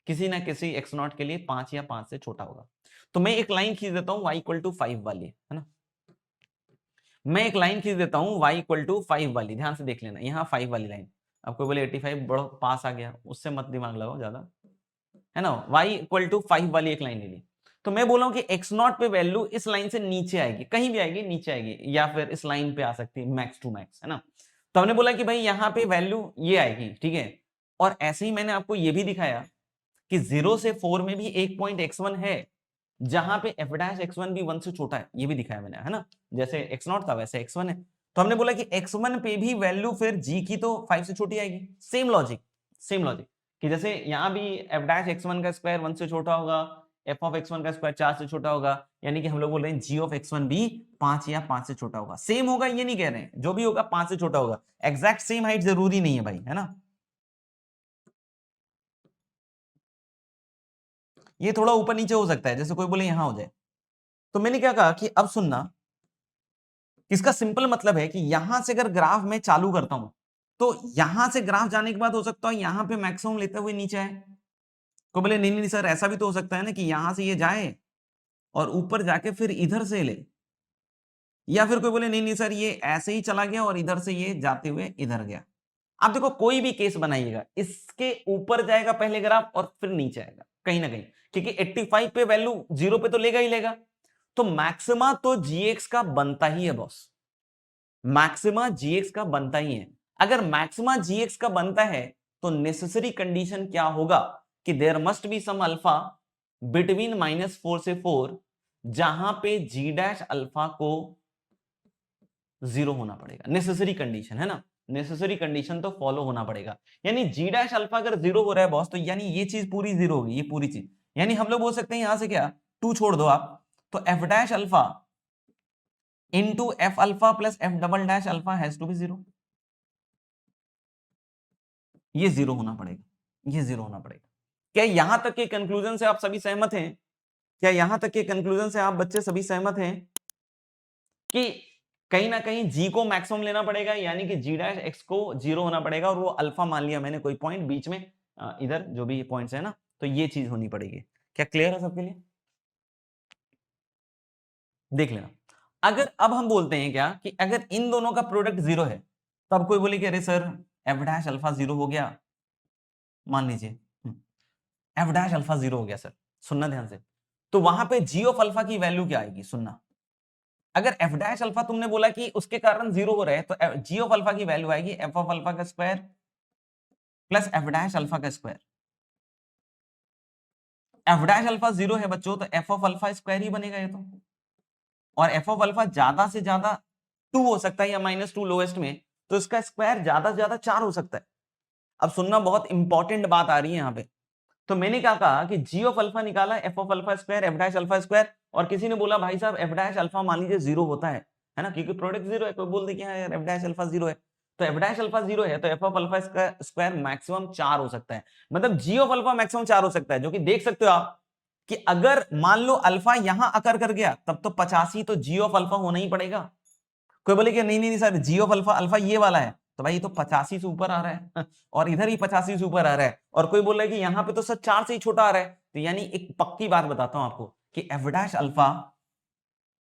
किसी ना किसी एक्स नॉट के लिए 5 या 5 से छोटा होगा। तो मैं एक लाइन खींच देता हूं y इक्वल टू 5 वाली, है ना। मैं एक लाइन खींच देता हूं y इक्वल टू 5 वाली, ध्यान से देख लेना, यहाँ 5 वाली लाइन। आपको बोले 85 बड़ा पास आ गया, उससे मत दिमाग लगाओ ज्यादा, है ना। y इक्वल टू 5 वाली एक लाइन ले ली। तो मैं बोला हूं कि x नॉट पे वैल्यू इस लाइन से नीचे आएगी, कहीं भी आएगी, नीचे आएगी, या फिर इस लाइन पे आ सकती है मैक्स टू मैक्स, है ना। तो हमने बोला कि भाई यहाँ पे वैल्यू ये आएगी, ठीक है। और ऐसे ही मैंने आपको ये भी दिखाया कि 0 से 4 में भी एक पॉइंट x1 है जहां पे f डैश x1 भी 1 से छोटा है, ये भी दिखाया मैंने, है ना। जैसे x0 था वैसे x1 है। तो हमने बोला कि x1 पे भी वैल्यू फिर g की तो 5 से छोटी आएगी। सेम लॉजिक कि जैसे यहां भी f डैश x1 का स्क्वायर 1 से छोटा होगा, f ऑफ x1 का स्क्वायर 4 से छोटा होगा, यानी कि हम लोग बोल रहे हैं g ऑफ x1 भी 5 या 5 से छोटा होगा। सेम होगा ये नहीं कह रहे हैं, जो भी होगा 5 से छोटा होगा। एग्जैक्ट सेम हाइट जरूरी नहीं है भाई, है ना। ये थोड़ा ऊपर नीचे हो सकता है, जैसे कोई बोले यहां हो जाए। तो मैंने क्या कहा कि अब सुनना, इसका सिंपल मतलब है कि यहां से अगर ग्राफ में चालू करता हूं, तो यहां से ग्राफ जाने के बाद हो सकता है यहां पे मैक्सिमम लेते हुए नीचे आए। कोई बोले नहीं नहीं सर, ऐसा भी तो हो सकता है ना कि यहां से ये जाए और ऊपर जाके फिर इधर से ले। या फिर कोई बोले नहीं नहीं सर, ये ऐसे ही चला गया और इधर से ये जाते हुए इधर गया। आप देखो कोई भी केस बनाइएगा, इसके ऊपर जाएगा पहले ग्राफ और फिर नीचे आएगा कहीं ना कहीं, क्योंकि 85 पे वैल्यू 0 पे तो लेगा ही लेगा। तो मैक्सिमा तो जीएक्स का बनता ही है बॉस, मैक्सिमा जीएक्स का बनता ही है। अगर मैक्सिमा जीएक्स का बनता है तो नेसेसरी कंडीशन क्या होगा कि there must be some alpha between -4 से 4 जहां पे जी डैश अल्फा को 0 होना पड़ेगा। नेसेसरी कंडीशन है ना, नेसेसरी कंडीशन तो फॉलो होना पड़ेगा। यानी जी डैश अल्फा अगर 0 हो रहा है बॉस, तो यानी ये चीज पूरी 0 होगी, ये पूरी चीज। यानी हम लोग बोल सकते हैं यहां से क्या, 2 छोड़ दो आप, तो f dash alpha into f alpha plus f double dash alpha has to be 0। ये 0 होना पड़ेगा, ये 0 होना पड़ेगा। क्या यहां तक के कंक्लूजन से आप सभी सहमत हैं? क्या यहां तक के कंक्लूजन से आप बच्चे सभी सहमत हैं कि कहीं ना कहीं जी को मैक्सिमम लेना पड़ेगा, यानी कि जी डैश एक्स को 0 होना पड़ेगा, और वो अल्फा मान लिया मैंने कोई पॉइंट बीच में, इधर जो भी पॉइंट्स है ना, तो ये चीज होनी पड़ेगी। क्या क्लियर है सबके लिए? देख लेना। अगर अब हम बोलते हैं क्या कि अगर इन दोनों का प्रोडक्ट 0 है, तो अब कोई बोले कि अरे सर एफ डैश अल्फा 0 हो गया, मान लीजिए एफ डैश अल्फा 0 हो गया सर, सुनना ध्यान से, तो वहां पे जी ऑफ अल्फा की वैल्यू क्या आएगी? सुनना, अगर एफ डैश अल्फा तुमने बोला कि उसके कारण 0 हो रहा है, तो जी ऑफ अल्फा की वैल्यू आएगी एफ ऑफ अल्फा का square plus F dash alpha का स्क्वायर। एफ डैश अल्फा 0 है बच्चों, तो एफ ऑफ अल्फा स्क्वायर ही बनेगा ये तो, और एफ ऑफ अल्फा ज्यादा से ज्यादा 2 हो सकता है या -2 लोएस्ट में, तो इसका स्क्वायर ज्यादा से ज्यादा 4 हो सकता है। अब सुनना, बहुत इंपॉर्टेंट बात आ रही है यहाँ पे। तो मैंने क्या कहा कि जी ऑफ अल्फा निकाला, F of alpha square, F dash alpha square, और किसी ने बोला भाई साहब एफ डैश अल्फा मान लीजिए 0 होता है ना, क्योंकि प्रोडक्ट 0 है, कोई बोल दे कि हाँ यार एफ डैश अल्फा 0 है, तो एफ डैश अल्फा 0 है, तो f of alpha square maximum 4 हो सकता है, मतलब जी ऑफ अल्फा मैक्सिमम 4 हो सकता है, जो कि देख सकते हो आप कि अगर मान लो अल्फा यहां अकर कर गया, तब तो 85 तो जी ऑफ अल्फा होना ही पड़ेगा। कोई बोले कि नहीं नहीं sir g of alpha alpha ये वाला है, तो भाई ये तो 85 से ऊपर आ रहा है और इधर ही 85 से ऊपर आ रहा है, और कोई बोल रहा है कि यहाँ पे तो सर 4 से ही छोटा आ रहा है, तो यानी एक पक्की बात बताता हूं आपको कि f dash alpha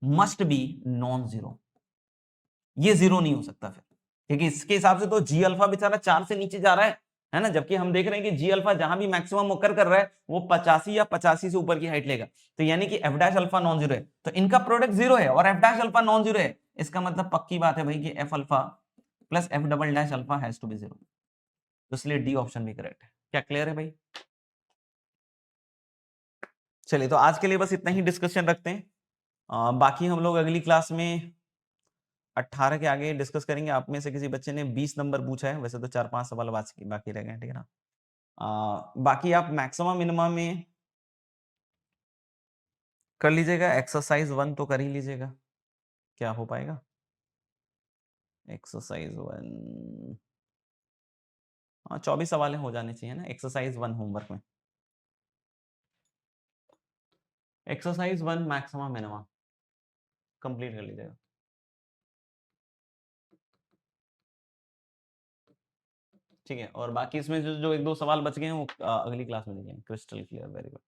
must be non zero, ये 0 नहीं हो सकता फिर, क्योंकि इसके हिसाब से तो जी अल्फा बेचारा 4 से नीचे जा रहा है ना, जबकि हम देख रहे हैं कि जी अल्फा जहां भी मैक्सिमम ओकर कर रहा है वो 85 या 85 से ऊपर की हाइट लेगा, तो यानी कि f dash alpha non zero है, तो इनका प्रोडक्ट 0 है और f dash alpha non zero है, इसका मतलब पक्की बात है भाई कि f alpha plus f double dash alpha has to be 0, तो इसलिए डी ऑप्शन भी करेक्ट है। क्या क्लियर है भाई? चलिए, तो आज के लिए बस इतना ही डिस्कशन रखते हैं, बाकी हम लोग अगली क्लास में 18 के आगे डिस्कस करेंगे। आप में से किसी बच्चे ने 20 नंबर पूछा है, वैसे तो 4-5 सवाल बाकी रह गए, ठीक है ना? बाकी आप मैक्सिमम मिनिमम में कर लीजिएगा, एक्सरसाइज 1 तो कर ही लीजिएगा, क्या हो पाएगा? एक्सरसाइज 1, हाँ 24 सवाल हो जाने चाहिए ना एक्सरसाइज 1 होमवर्क में। एक्सरसाइज 1 मैक्सिमम मिनिमम कंप्लीट कर लीजिएगा। ठीक है, और बाकी इसमें जो जो 1-2 सवाल बच गए हैं वो अगली क्लास में देखेंगे। Crystal clear, very good.